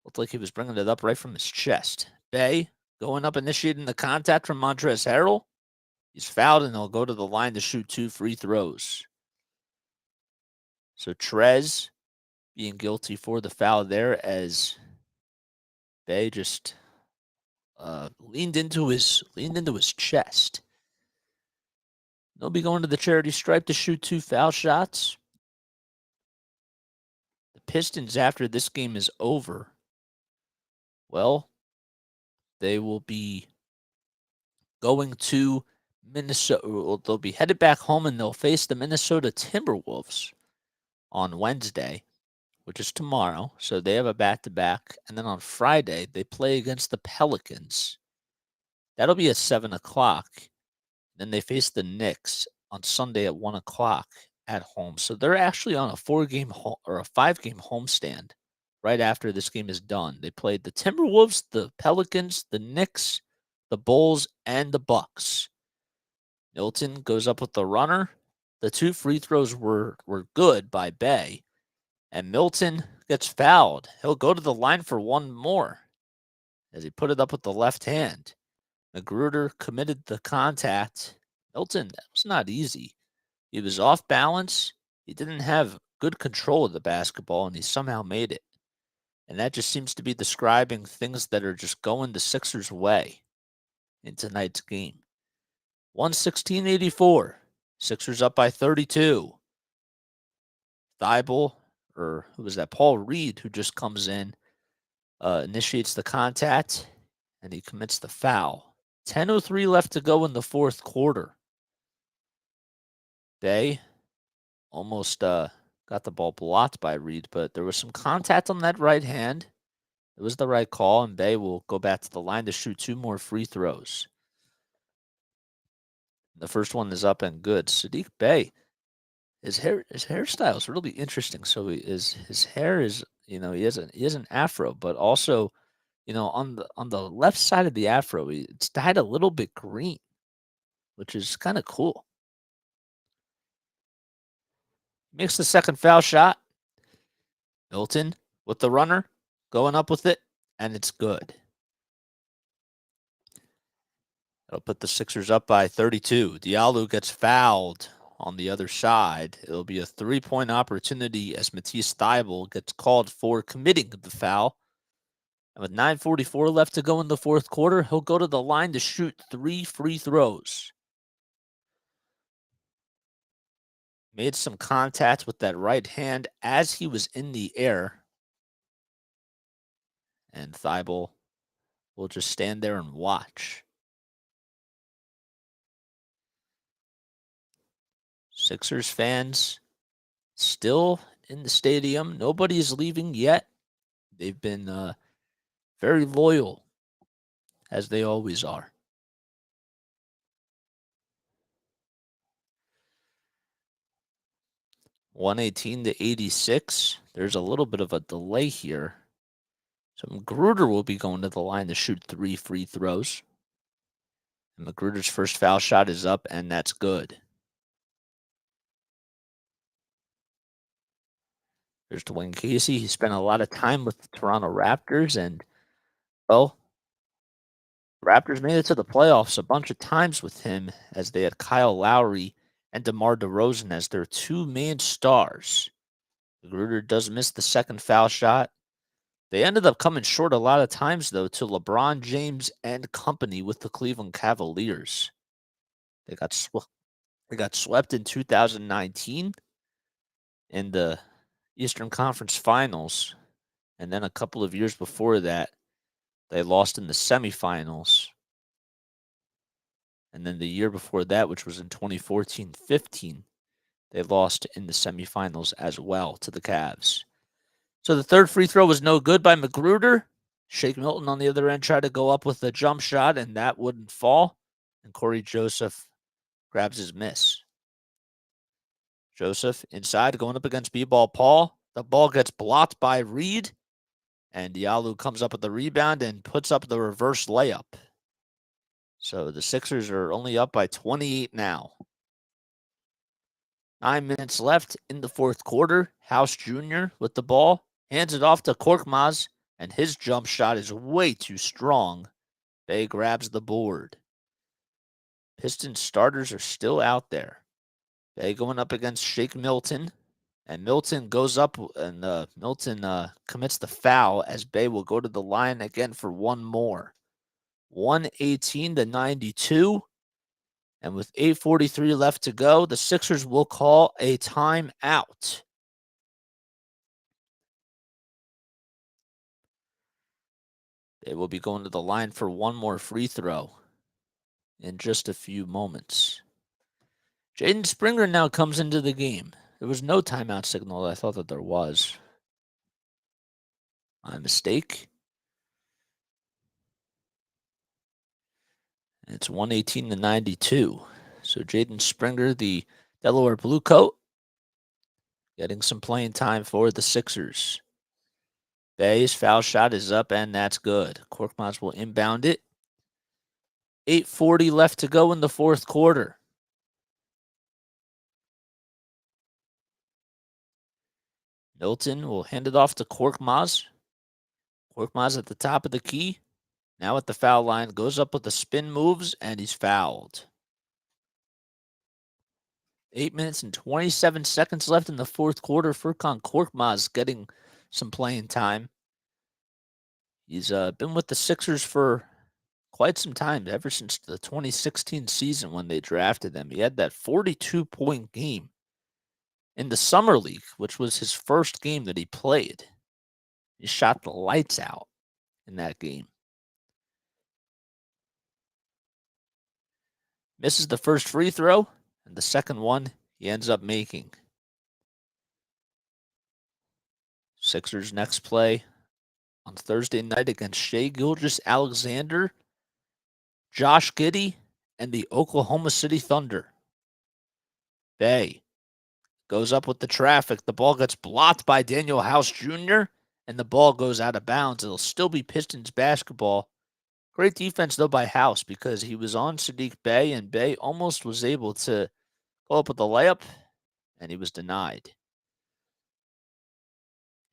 Looked like he was bringing it up right from his chest. Bey going up, initiating the contact from Montrezl Harrell. He's fouled, and he'll go to the line to shoot 2 free throws. So Trez being guilty for the foul there, as Bey just leaned into his chest. They'll be going to the charity stripe to shoot 2 foul shots. The Pistons, after this game is over, well, they will be going to Minnesota. They'll be headed back home, and they'll face the Minnesota Timberwolves on Wednesday, which is tomorrow. So they have a back-to-back. And then on Friday, they play against the Pelicans. That'll be at 7 o'clock. Then they face the Knicks on Sunday at 1 o'clock at home. So they're actually on a 4-game or a 5-game homestand right after this game is done. They played the Timberwolves, the Pelicans, the Knicks, the Bulls, and the Bucks. Milton goes up with the runner. The 2 free throws were good by Bey, and Milton gets fouled. He'll go to the line for one more as he put it up with the left hand. Magruder committed the contact. Milton, that was not easy. He was off balance. He didn't have good control of the basketball, and he somehow made it. And that just seems to be describing things that are just going the Sixers' way in tonight's game. 116-84. Sixers up by 32. Thibault, or who was that? Paul Reed, who just comes in, initiates the contact, and he commits the foul. 10:03 left to go in the fourth quarter. Bey almost got the ball blocked by Reed, but there was some contact on that right hand. It was the right call, and Bey will go back to the line to shoot 2 more free throws. The first one is up and good. Saddiq Bey, his hairstyle is really interesting. So his hair is, he has an afro, but also, on the left side of the afro, it's dyed a little bit green, which is kind of cool. Makes the second foul shot. Milton with the runner, going up with it, and it's good. That'll put the Sixers up by 32. Diallo gets fouled on the other side. It'll be a 3-point opportunity as Matisse Thybulle gets called for committing the foul. And with 9:44 left to go in the fourth quarter, he'll go to the line to shoot 3 free throws. Made some contact with that right hand as he was in the air. And Thybulle will just stand there and watch. Sixers fans still in the stadium. Nobody's leaving yet. They've been very loyal, as they always are. (118-86). There's a little bit of a delay here. So Magruder will be going to the line to shoot 3 free throws. And Magruder's first foul shot is up, and that's good. There's Dwayne Casey. He spent a lot of time with the Toronto Raptors, and, well, Raptors made it to the playoffs a bunch of times with him, as they had Kyle Lowry and DeMar DeRozan as their 2 main stars. Magruder does miss the second foul shot. They ended up coming short a lot of times, though, to LeBron James and company with the Cleveland Cavaliers. They got swept in 2019 in the Eastern Conference Finals, and then a couple of years before that, they lost in the semifinals. And then the year before that, which was in 2014-15, they lost in the semifinals as well to the Cavs. So the third free throw was no good by Magruder. Shake Milton on the other end tried to go up with a jump shot, and that wouldn't fall. And Corey Joseph grabs his miss. Joseph inside, going up against B-Ball Paul. The ball gets blocked by Reed, And Diallo comes up with the rebound and puts up the reverse layup. So the Sixers are only up by 28 now. 9 minutes left in the fourth quarter. House Jr. with the ball. Hands it off to Korkmaz, and his jump shot is way too strong. Bay grabs the board. Pistons starters are still out there. Bay going up against Shake Milton. And Milton goes up, and Milton commits the foul as Bay will go to the line again for one more. 118-92. And with 8:43 left to go, the Sixers will call a timeout. They will be going to the line for one more free throw in just a few moments. Jaden Springer now comes into the game. There was no timeout signal. I thought that there was. My mistake. It's 118-92. So Jaden Springer, the Delaware Blue Coat, getting some playing time for the Sixers. Bay's foul shot is up, and that's good. Korkmaz will inbound it. 8:40 left to go in the fourth quarter. Milton will hand it off to Korkmaz. Korkmaz at the top of the key. Now at the foul line, goes up with the spin moves, and he's fouled. 8 minutes and 27 seconds left in the fourth quarter. Furkan Korkmaz getting some playing time. He's been with the Sixers for quite some time, ever since the 2016 season when they drafted him. He had that 42-point game in the Summer League, which was his first game that he played. He shot the lights out in that game. Misses the first free throw, and the second one he ends up making. Sixers next play on Thursday night against Shai Gilgeous-Alexander, Josh Giddey, and the Oklahoma City Thunder. Bay goes up with the traffic. The ball gets blocked by Daniel House Jr., and the ball goes out of bounds. It'll still be Pistons basketball. Great defense, though, by House, because he was on Sadiq Bey, and Bey almost was able to go up with a layup, and he was denied.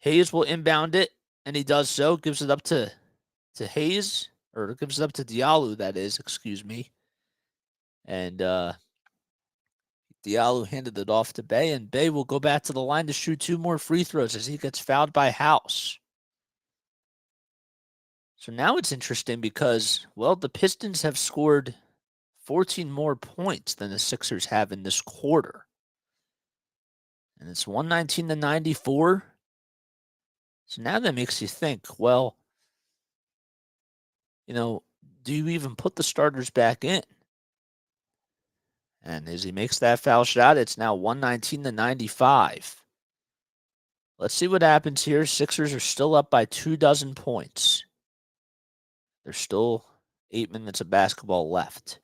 Hayes will inbound it, and he does so. Gives it up to Hayes, or gives it up to Diallo, that is, excuse me. And Diallo handed it off to Bey, and Bey will go back to the line to shoot two more free throws as he gets fouled by House. So now it's interesting because, well, the Pistons have scored 14 more points than the Sixers have in this quarter. And it's 119-94. So now that makes you think, well, do you even put the starters back in? And as he makes that foul shot, it's now 119-95. Let's see what happens here. Sixers are still up by 24 points. There's still 8 minutes of basketball left.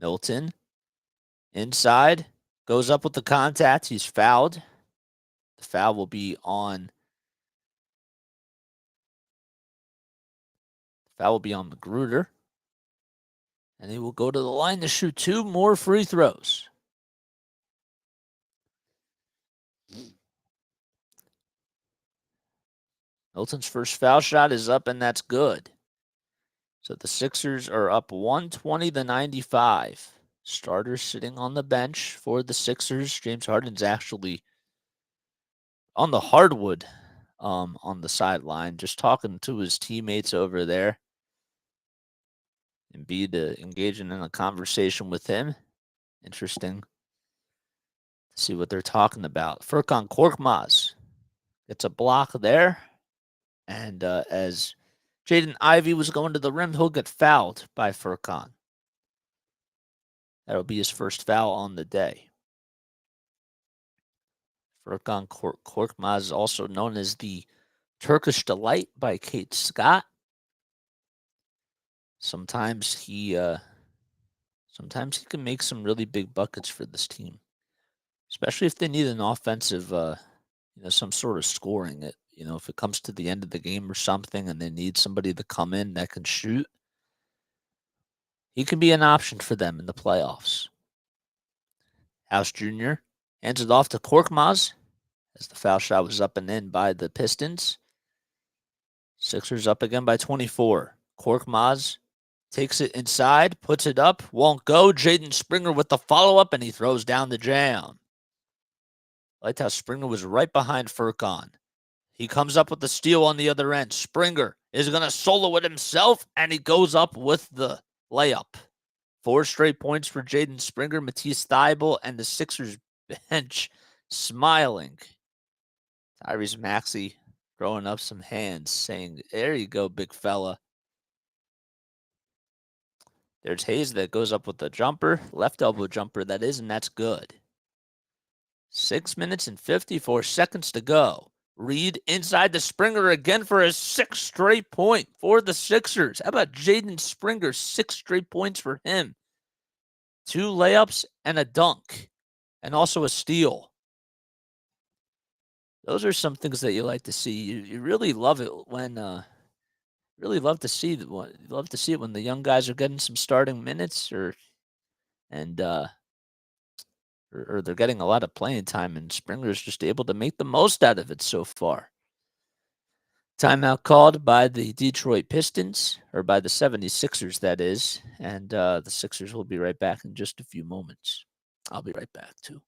Milton, inside, goes up with the contact. He's fouled. The foul will be on Magruder. And he will go to the line to shoot two more free throws. Milton's first foul shot is up, and that's good. So the Sixers are up 120-95. Starters sitting on the bench for the Sixers. James Harden's actually on the hardwood on the sideline, just talking to his teammates over there. Embiid engaging in a conversation with him. Interesting to see what they're talking about. Furkan Korkmaz gets a block there. And as Jaden Ivey was going to the rim, he'll get fouled by Furkan. That'll be his first foul on the day. Furkan Korkmaz is also known as the Turkish Delight by Kate Scott. Sometimes he can make some really big buckets for this team, especially if they need an offensive, some sort of scoring. If it comes to the end of the game or something and they need somebody to come in that can shoot, he can be an option for them in the playoffs. House Jr. hands it off to Korkmaz as the foul shot was up and in by the Pistons. Sixers up again by 24. Korkmaz takes it inside, puts it up, won't go. Jaden Springer with the follow-up, and he throws down the jam. Liked how Springer was right behind Furkan. He comes up with the steal on the other end. Springer is going to solo it himself, and he goes up with the layup. 4 straight points for Jaden Springer, Matisse Thybulle, and the Sixers bench smiling. Tyrese Maxey throwing up some hands, saying, there you go, big fella. There's Hayes that goes up with the jumper, left elbow jumper that is, and that's good. 6 minutes and 54 seconds to go. Reed inside the Springer again for his 6th straight point for the Sixers. How about Jaden Springer? 6 straight points for him. 2 layups and a dunk, and also a steal. Those are some things that you like to see. You really love it when really love to see it when the young guys are getting some starting minutes or they're getting a lot of playing time, and Springer's just able to make the most out of it so far. Timeout called by the Detroit Pistons, or by the 76ers, that is, and the Sixers will be right back in just a few moments. I'll be right back, too.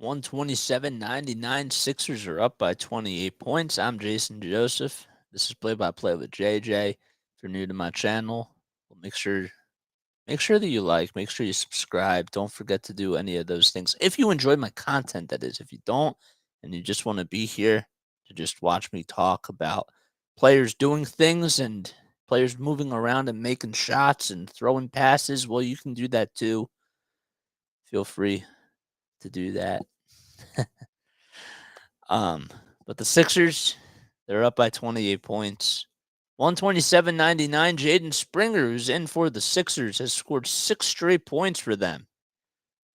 $127.99. Sixers are up by 28 points. I'm Jason Joseph. This is play-by-play with JJ. If you're new to my channel, make sure that you like, make sure you subscribe. Don't forget to do any of those things. If you enjoy my content, that is. If you don't, and you just want to be here to just watch me talk about players doing things and players moving around and making shots and throwing passes, well, you can do that too. Feel free to do that. But the Sixers, they're up by 28 points. 127.99. Jaden Springer, who's in for the Sixers, has scored 6 straight points for them.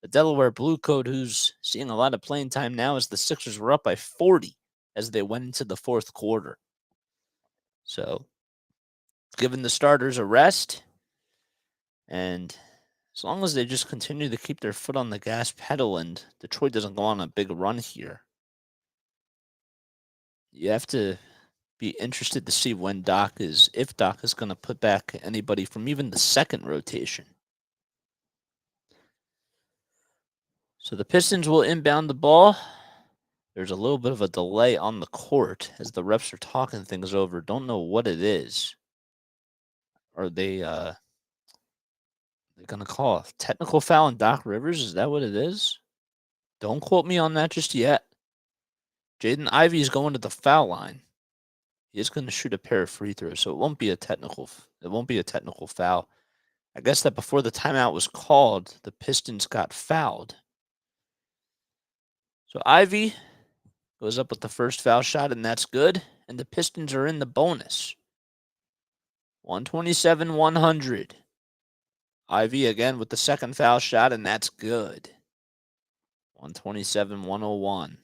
The Delaware Blue Coat, who's seeing a lot of playing time now, as the Sixers were up by 40 as they went into the 4th quarter. So, giving the starters a rest, and as long as they just continue to keep their foot on the gas pedal and Detroit doesn't go on a big run here, you have to be interested to see if Doc is going to put back anybody from even the second rotation. So the Pistons will inbound the ball. There's a little bit of a delay on the court as the refs are talking things over. Don't know what it is. Are they're gonna call a technical foul on Doc Rivers? Is that what it is? Don't quote me on that just yet. Jaden Ivey is going to the foul line. He is going to shoot a pair of free throws, so it won't be a technical. It won't be a technical foul. I guess that before the timeout was called, the Pistons got fouled. So Ivy goes up with the first foul shot, and that's good. And the Pistons are in the bonus. 127-100. Ivy again with the second foul shot, and that's good. 127-101.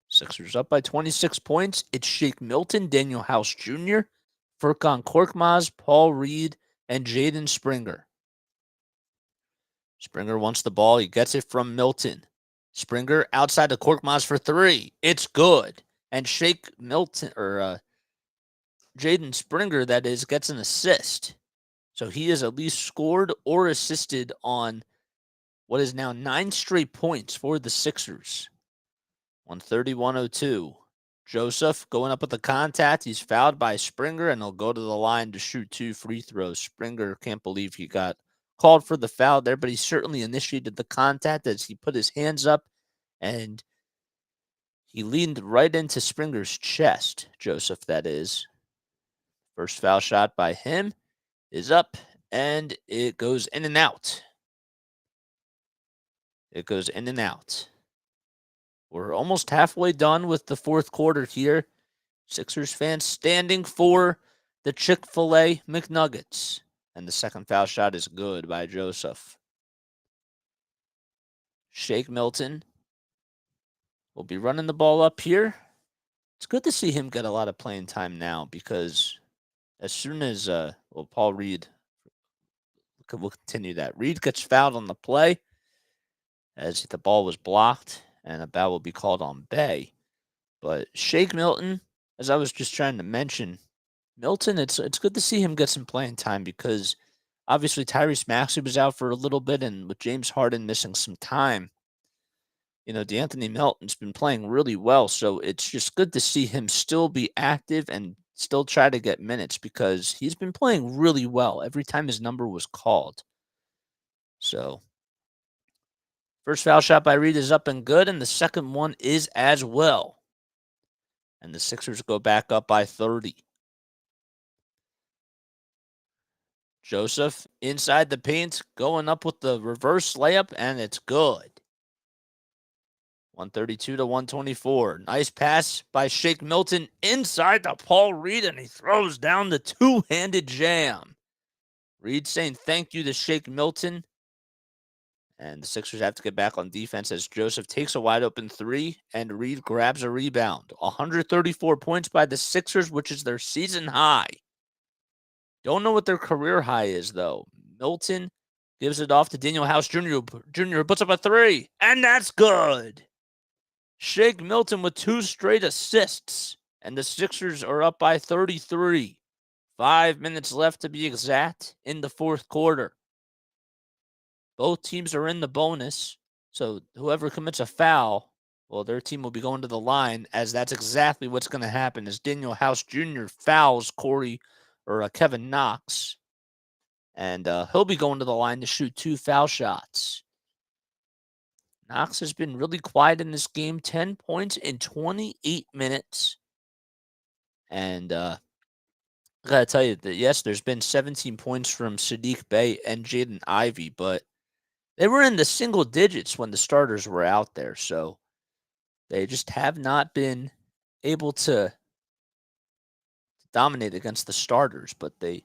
Sixers up by 26 points. It's Shake Milton, Daniel House Jr., Furkan Korkmaz, Paul Reed, and Jaden Springer. Springer wants the ball. He gets it from Milton. Springer outside to Korkmaz for three. It's good. And Shake Milton, or Jaden Springer, that is, gets an assist. So he has at least scored or assisted on what is now 9 straight points for the Sixers. 130-102. Joseph going up with the contact. He's fouled by Springer, and he'll go to the line to shoot 2 free throws. Springer can't believe he got called for the foul there, but he certainly initiated the contact as he put his hands up, and he leaned right into Springer's chest, Joseph, that is. First foul shot by him is up, and it goes in and out. It goes in and out. We're almost halfway done with the fourth quarter here. Sixers fans standing for the Chick-fil-A McNuggets. And the second foul shot is good by Joseph. Shake Milton will be running the ball up here. It's good to see him get a lot of playing time now because as soon as Paul Reed, we'll continue that. Reed gets fouled on the play as the ball was blocked, and a foul will be called on Bay. But Shake Milton, as I was just trying to mention, Milton, it's good to see him get some playing time because obviously Tyrese Maxey was out for a little bit, and with James Harden missing some time, DeAnthony Melton's been playing really well, so it's just good to see him still be active and still try to get minutes because he's been playing really well every time his number was called. So, first foul shot by Reed is up and good, and the second one is as well. And the Sixers go back up by 30. Joseph inside the paint, going up with the reverse layup, and it's good. 132-124. Nice pass by Shake Milton inside to Paul Reed, and he throws down the two-handed jam. Reed saying thank you to Shake Milton. And the Sixers have to get back on defense as Joseph takes a wide open three, and Reed grabs a rebound. 134 points by the Sixers, which is their season high. Don't know what their career high is, though. Milton gives it off to Daniel House Jr. Jr. puts up a three, and that's good. Shake Milton with 2 straight assists, and the Sixers are up by 33. 5 minutes left to be exact in the fourth quarter. Both teams are in the bonus, so whoever commits a foul, well, their team will be going to the line, as that's exactly what's going to happen as Daniel House Jr. fouls Kevin Knox, and he'll be going to the line to shoot 2 foul shots. Knox has been really quiet in this game, 10 points in 28 minutes. And I got to tell you that, yes, there's been 17 points from Saddiq Bey and Jaden Ivey, but they were in the single digits when the starters were out there. So they just have not been able to dominate against the starters. But they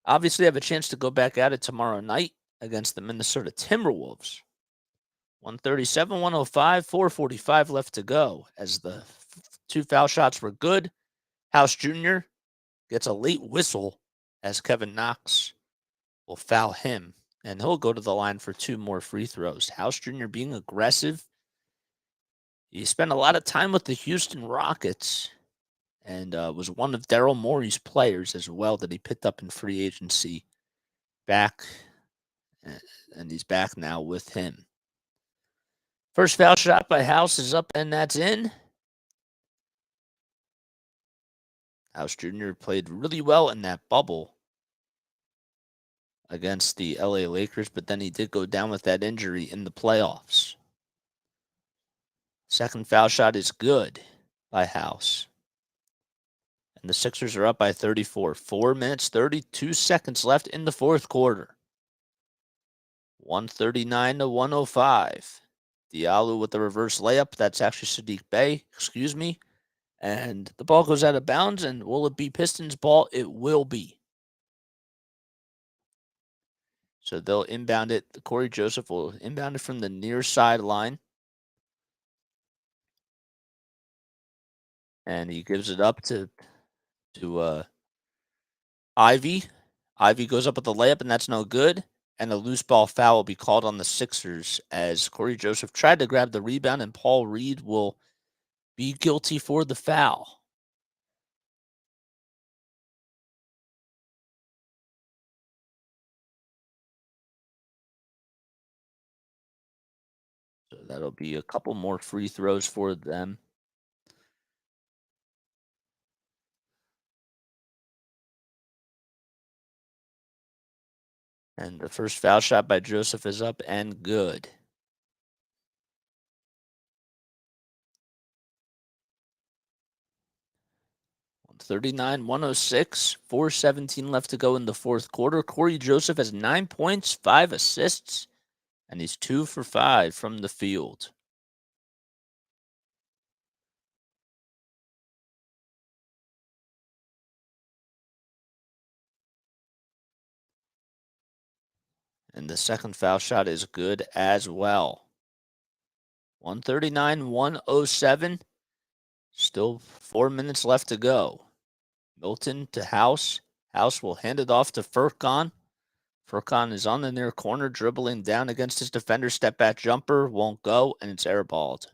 obviously have a chance to go back at it tomorrow night against the Minnesota Timberwolves. 137-105, 4:45 left to go as the 2 foul shots were good. House Jr. gets a late whistle as Kevin Knox will foul him, and he'll go to the line for 2 more free throws. House Jr. being aggressive. He spent a lot of time with the Houston Rockets and was one of Daryl Morey's players as well that he picked up in free agency back, and he's back now with him. First foul shot by House is up, and that's in. House Jr. played really well in that bubble against the LA Lakers, but then he did go down with that injury in the playoffs. Second foul shot is good by House. And the Sixers are up by 34. 4 minutes, 32 seconds left in the fourth quarter. 139 to 105. Diallo with the reverse layup. That's actually Sadiq Bey, excuse me. And the ball goes out of bounds, and will it be Pistons ball? It will be. So they'll inbound it. Corey Joseph will inbound it from the near sideline. And he gives it up to Ivy. Ivy goes up with the layup, and that's no good. And a loose ball foul will be called on the Sixers as Corey Joseph tried to grab the rebound, and Paul Reed will be guilty for the foul. So that'll be a couple more free throws for them. And the first foul shot by Joseph is up and good. 139, 106, 4:17 left to go in the fourth quarter. Corey Joseph has 9 points, 5 assists, and he's 2 for 5 from the field. And the second foul shot is good as well. 139, 107. Still 4 minutes left to go. Milton to House. House will hand it off to Furkan. Furkan is on the near corner, dribbling down against his defender. Step back jumper won't go, and it's airballed.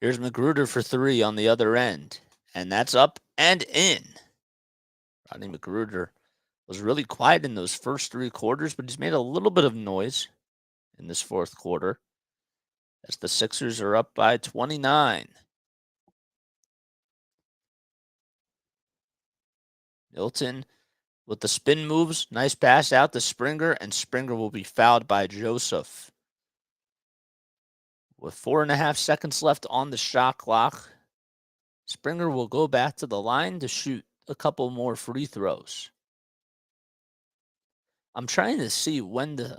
Here's Magruder for 3 on the other end, and that's up and in. Rodney Magruder was really quiet in those first 3 quarters, but he's made a little bit of noise in this fourth quarter as the Sixers are up by 29. Milton with the spin moves. Nice pass out to Springer, and Springer will be fouled by Joseph. With 4.5 seconds left on the shot clock, Springer will go back to the line to shoot a couple more free throws. I'm trying to see what the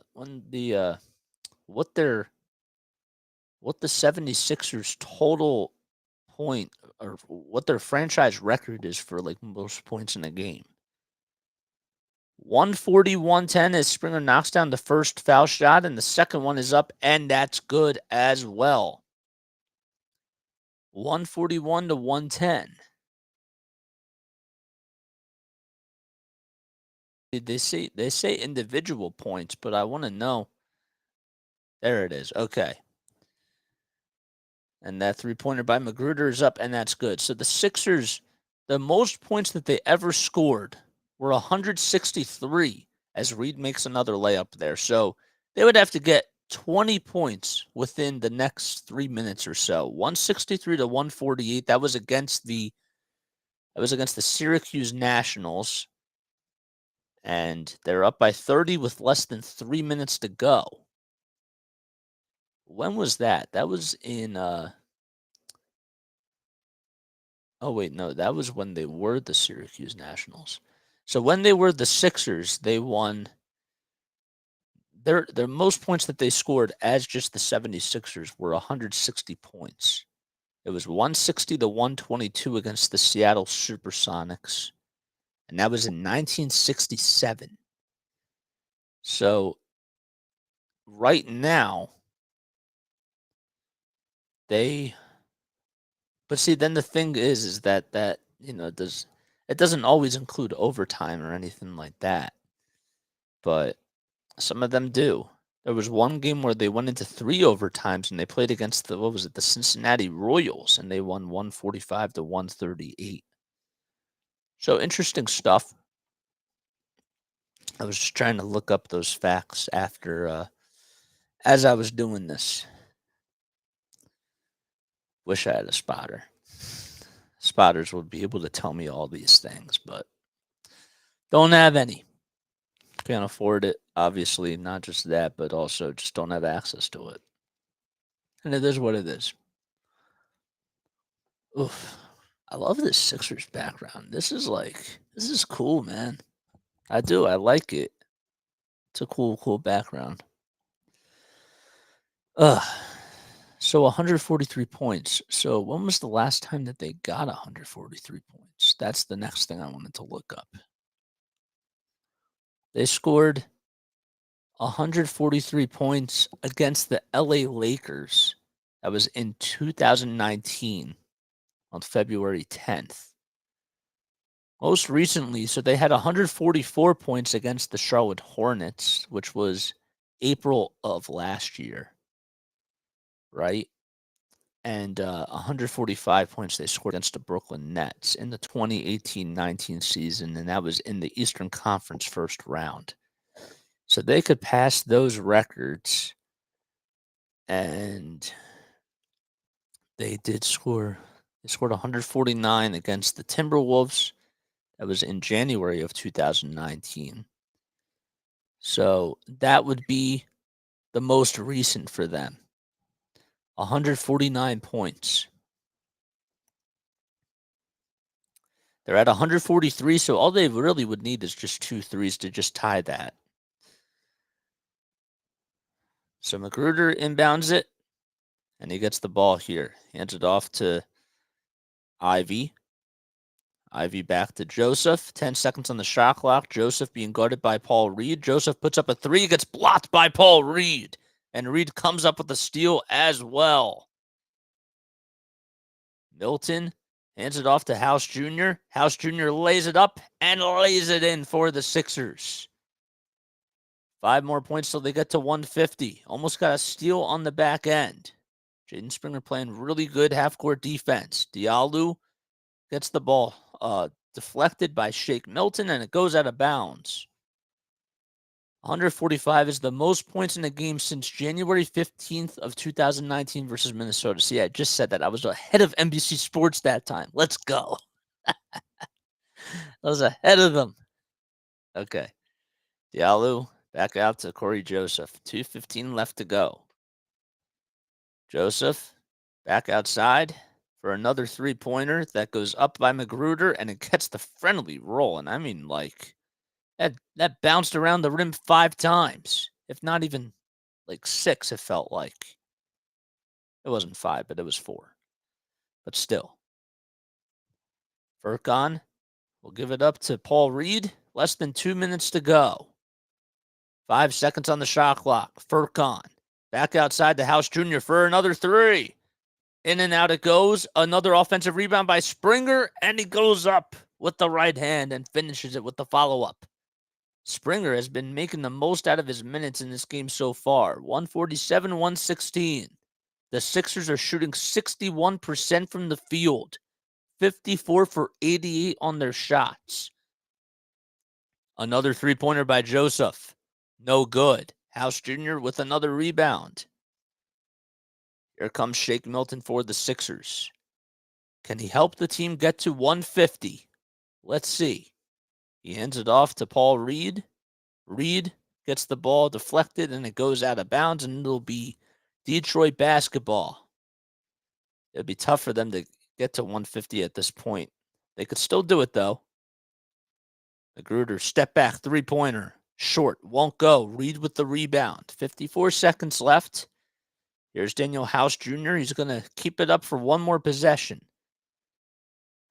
76ers total point or what their franchise record is for like most points in a game. 140-110 as Springer knocks down the first foul shot, and the second one is up, and that's good as well. 141 to 110. They say individual points, but I want to know. There it is. Okay. And that 3-pointer by Magruder is up, and that's good. So the Sixers, the most points that they ever scored were 163 as Reed makes another layup there. So they would have to get 20 points within the next 3 minutes or so. 163 to 148. That was against the Syracuse Nationals. And they're up by 30 with less than 3 minutes to go. When was that? That was in oh wait, no, that was when they were the Syracuse Nationals. So when they were the Sixers, they won their most points that they scored as just the 76ers were 160 points. It was 160 to 122 against the Seattle Supersonics. And that was in 1967. So right now, but see, then the thing is that it doesn't always include overtime or anything like that. But some of them do. There was one game where they went into 3 overtimes and they played against the Cincinnati Royals, and they won 145 to 138. So interesting stuff. I was just trying to look up those facts after, as I was doing this. Wish I had a spotter. Spotters would be able to tell me all these things, but don't have any. Can't afford it. Obviously, not just that, but also just don't have access to it. And it is what it is. Oof. I love this Sixers background. This is cool, man. I do. I like it. It's a cool background. So 143 points. So when was the last time that they got 143 points? That's the next thing I wanted to look up. They scored 143 points against the LA Lakers. That was in 2019 on February 10th. Most recently, so they had 144 points against the Charlotte Hornets, which was April of last year, right? And 145 points they scored against the Brooklyn Nets in the 2018-19 season, and that was in the Eastern Conference first round. So they could pass those records, and they did score. They scored 149 against the Timberwolves. That was in January of 2019. So that would be the most recent for them. 149 points. They're at 143, so all they really would need is just 2 threes to just tie that. So Magruder inbounds it, and he gets the ball here. Hands it off to Ivy. Ivy back to Joseph. 10 seconds on the shot clock. Joseph being guarded by Paul Reed. Joseph puts up a 3, gets blocked by Paul Reed. And Reed comes up with a steal as well. Milton hands it off to House Jr. House Jr. lays it up and lays it in for the Sixers. 5 more points till they get to 150. Almost got a steal on the back end. Jaden Springer playing really good half-court defense. Diallo gets the ball deflected by Shake Milton, and it goes out of bounds. 145 is the most points in a game since January 15th of 2019 versus Minnesota. See, I just said that. I was ahead of NBC Sports that time. Let's go. I was ahead of them. Okay. Diallo back out to Corey Joseph. 2:15 left to go. Joseph back outside for another three-pointer that goes up by Magruder, and it gets the friendly roll. And I mean, like, that bounced around the rim 5 times, if not even like 6, it felt like. It wasn't 5, but it was 4. But still. Furkan will give it up to Paul Reed. Less than 2 minutes to go. 5 seconds on the shot clock. Furkan back outside the House Jr. for another 3. In and out it goes. Another offensive rebound by Springer, and he goes up with the right hand and finishes it with the follow-up. Springer has been making the most out of his minutes in this game so far. 147-116. The Sixers are shooting 61% from the field. 54 for 88 on their shots. Another three-pointer by Joseph. No good. House Jr. with another rebound. Here comes Shake Milton for the Sixers. Can he help the team get to 150? Let's see. He hands it off to Paul Reed. Reed gets the ball deflected, and it goes out of bounds, and it'll be Detroit basketball. It'll be tough for them to get to 150 at this point. They could still do it, though. Magruder, step back, three-pointer. Short, won't go. Reed with the rebound. 54 seconds left. Here's Daniel House Jr. He's going to keep it up for one more possession.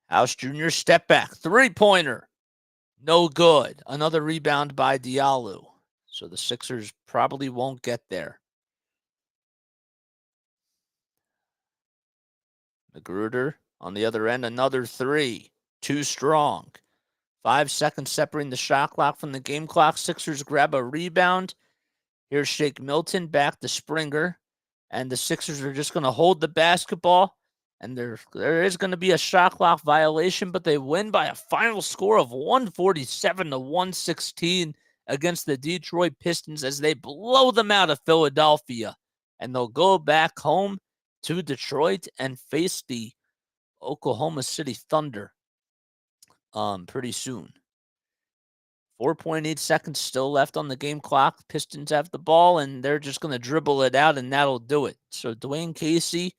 House Jr. step back. Three-pointer. No good. Another rebound by Diallo. So the Sixers probably won't get there. Magruder on the other end. Another 3. Too strong. 5 seconds separating the shot clock from the game clock. Sixers grab a rebound. Here's Shake Milton back to Springer. And the Sixers are just going to hold the basketball. And there is going to be a shot clock violation, but they win by a final score of 147-116 against the Detroit Pistons as they blow them out of Philadelphia. And they'll go back home to Detroit and face the Oklahoma City Thunder pretty soon. 4.8 seconds still left on the game clock. Pistons have the ball, and they're just going to dribble it out, and that'll do it. So Dwayne Casey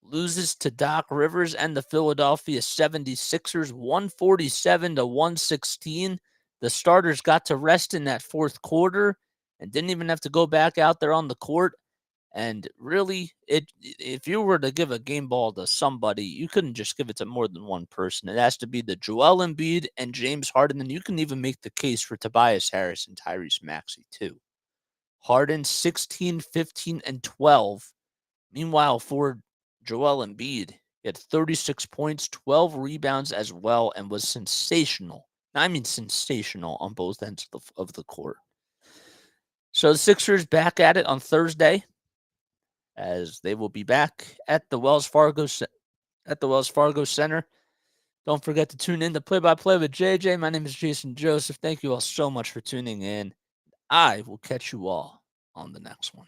loses to Doc Rivers and the Philadelphia 76ers, 147-116. The starters got to rest in that fourth quarter and didn't even have to go back out there on the court. And really, if you were to give a game ball to somebody, you couldn't just give it to more than one person. It has to be the Joel Embiid and James Harden, and you can even make the case for Tobias Harris and Tyrese Maxey too. Harden 16, 15, and 12. Meanwhile, for Joel Embiid, he had 36 points, 12 rebounds as well, and was sensational. I mean sensational on both ends of the court. So the Sixers back at it on Thursday, as they will be back at the Wells Fargo Center. Don't forget to tune in to Play-by-Play with JJ. My name is Jason Joseph. Thank you all so much for tuning in. I will catch you all on the next one.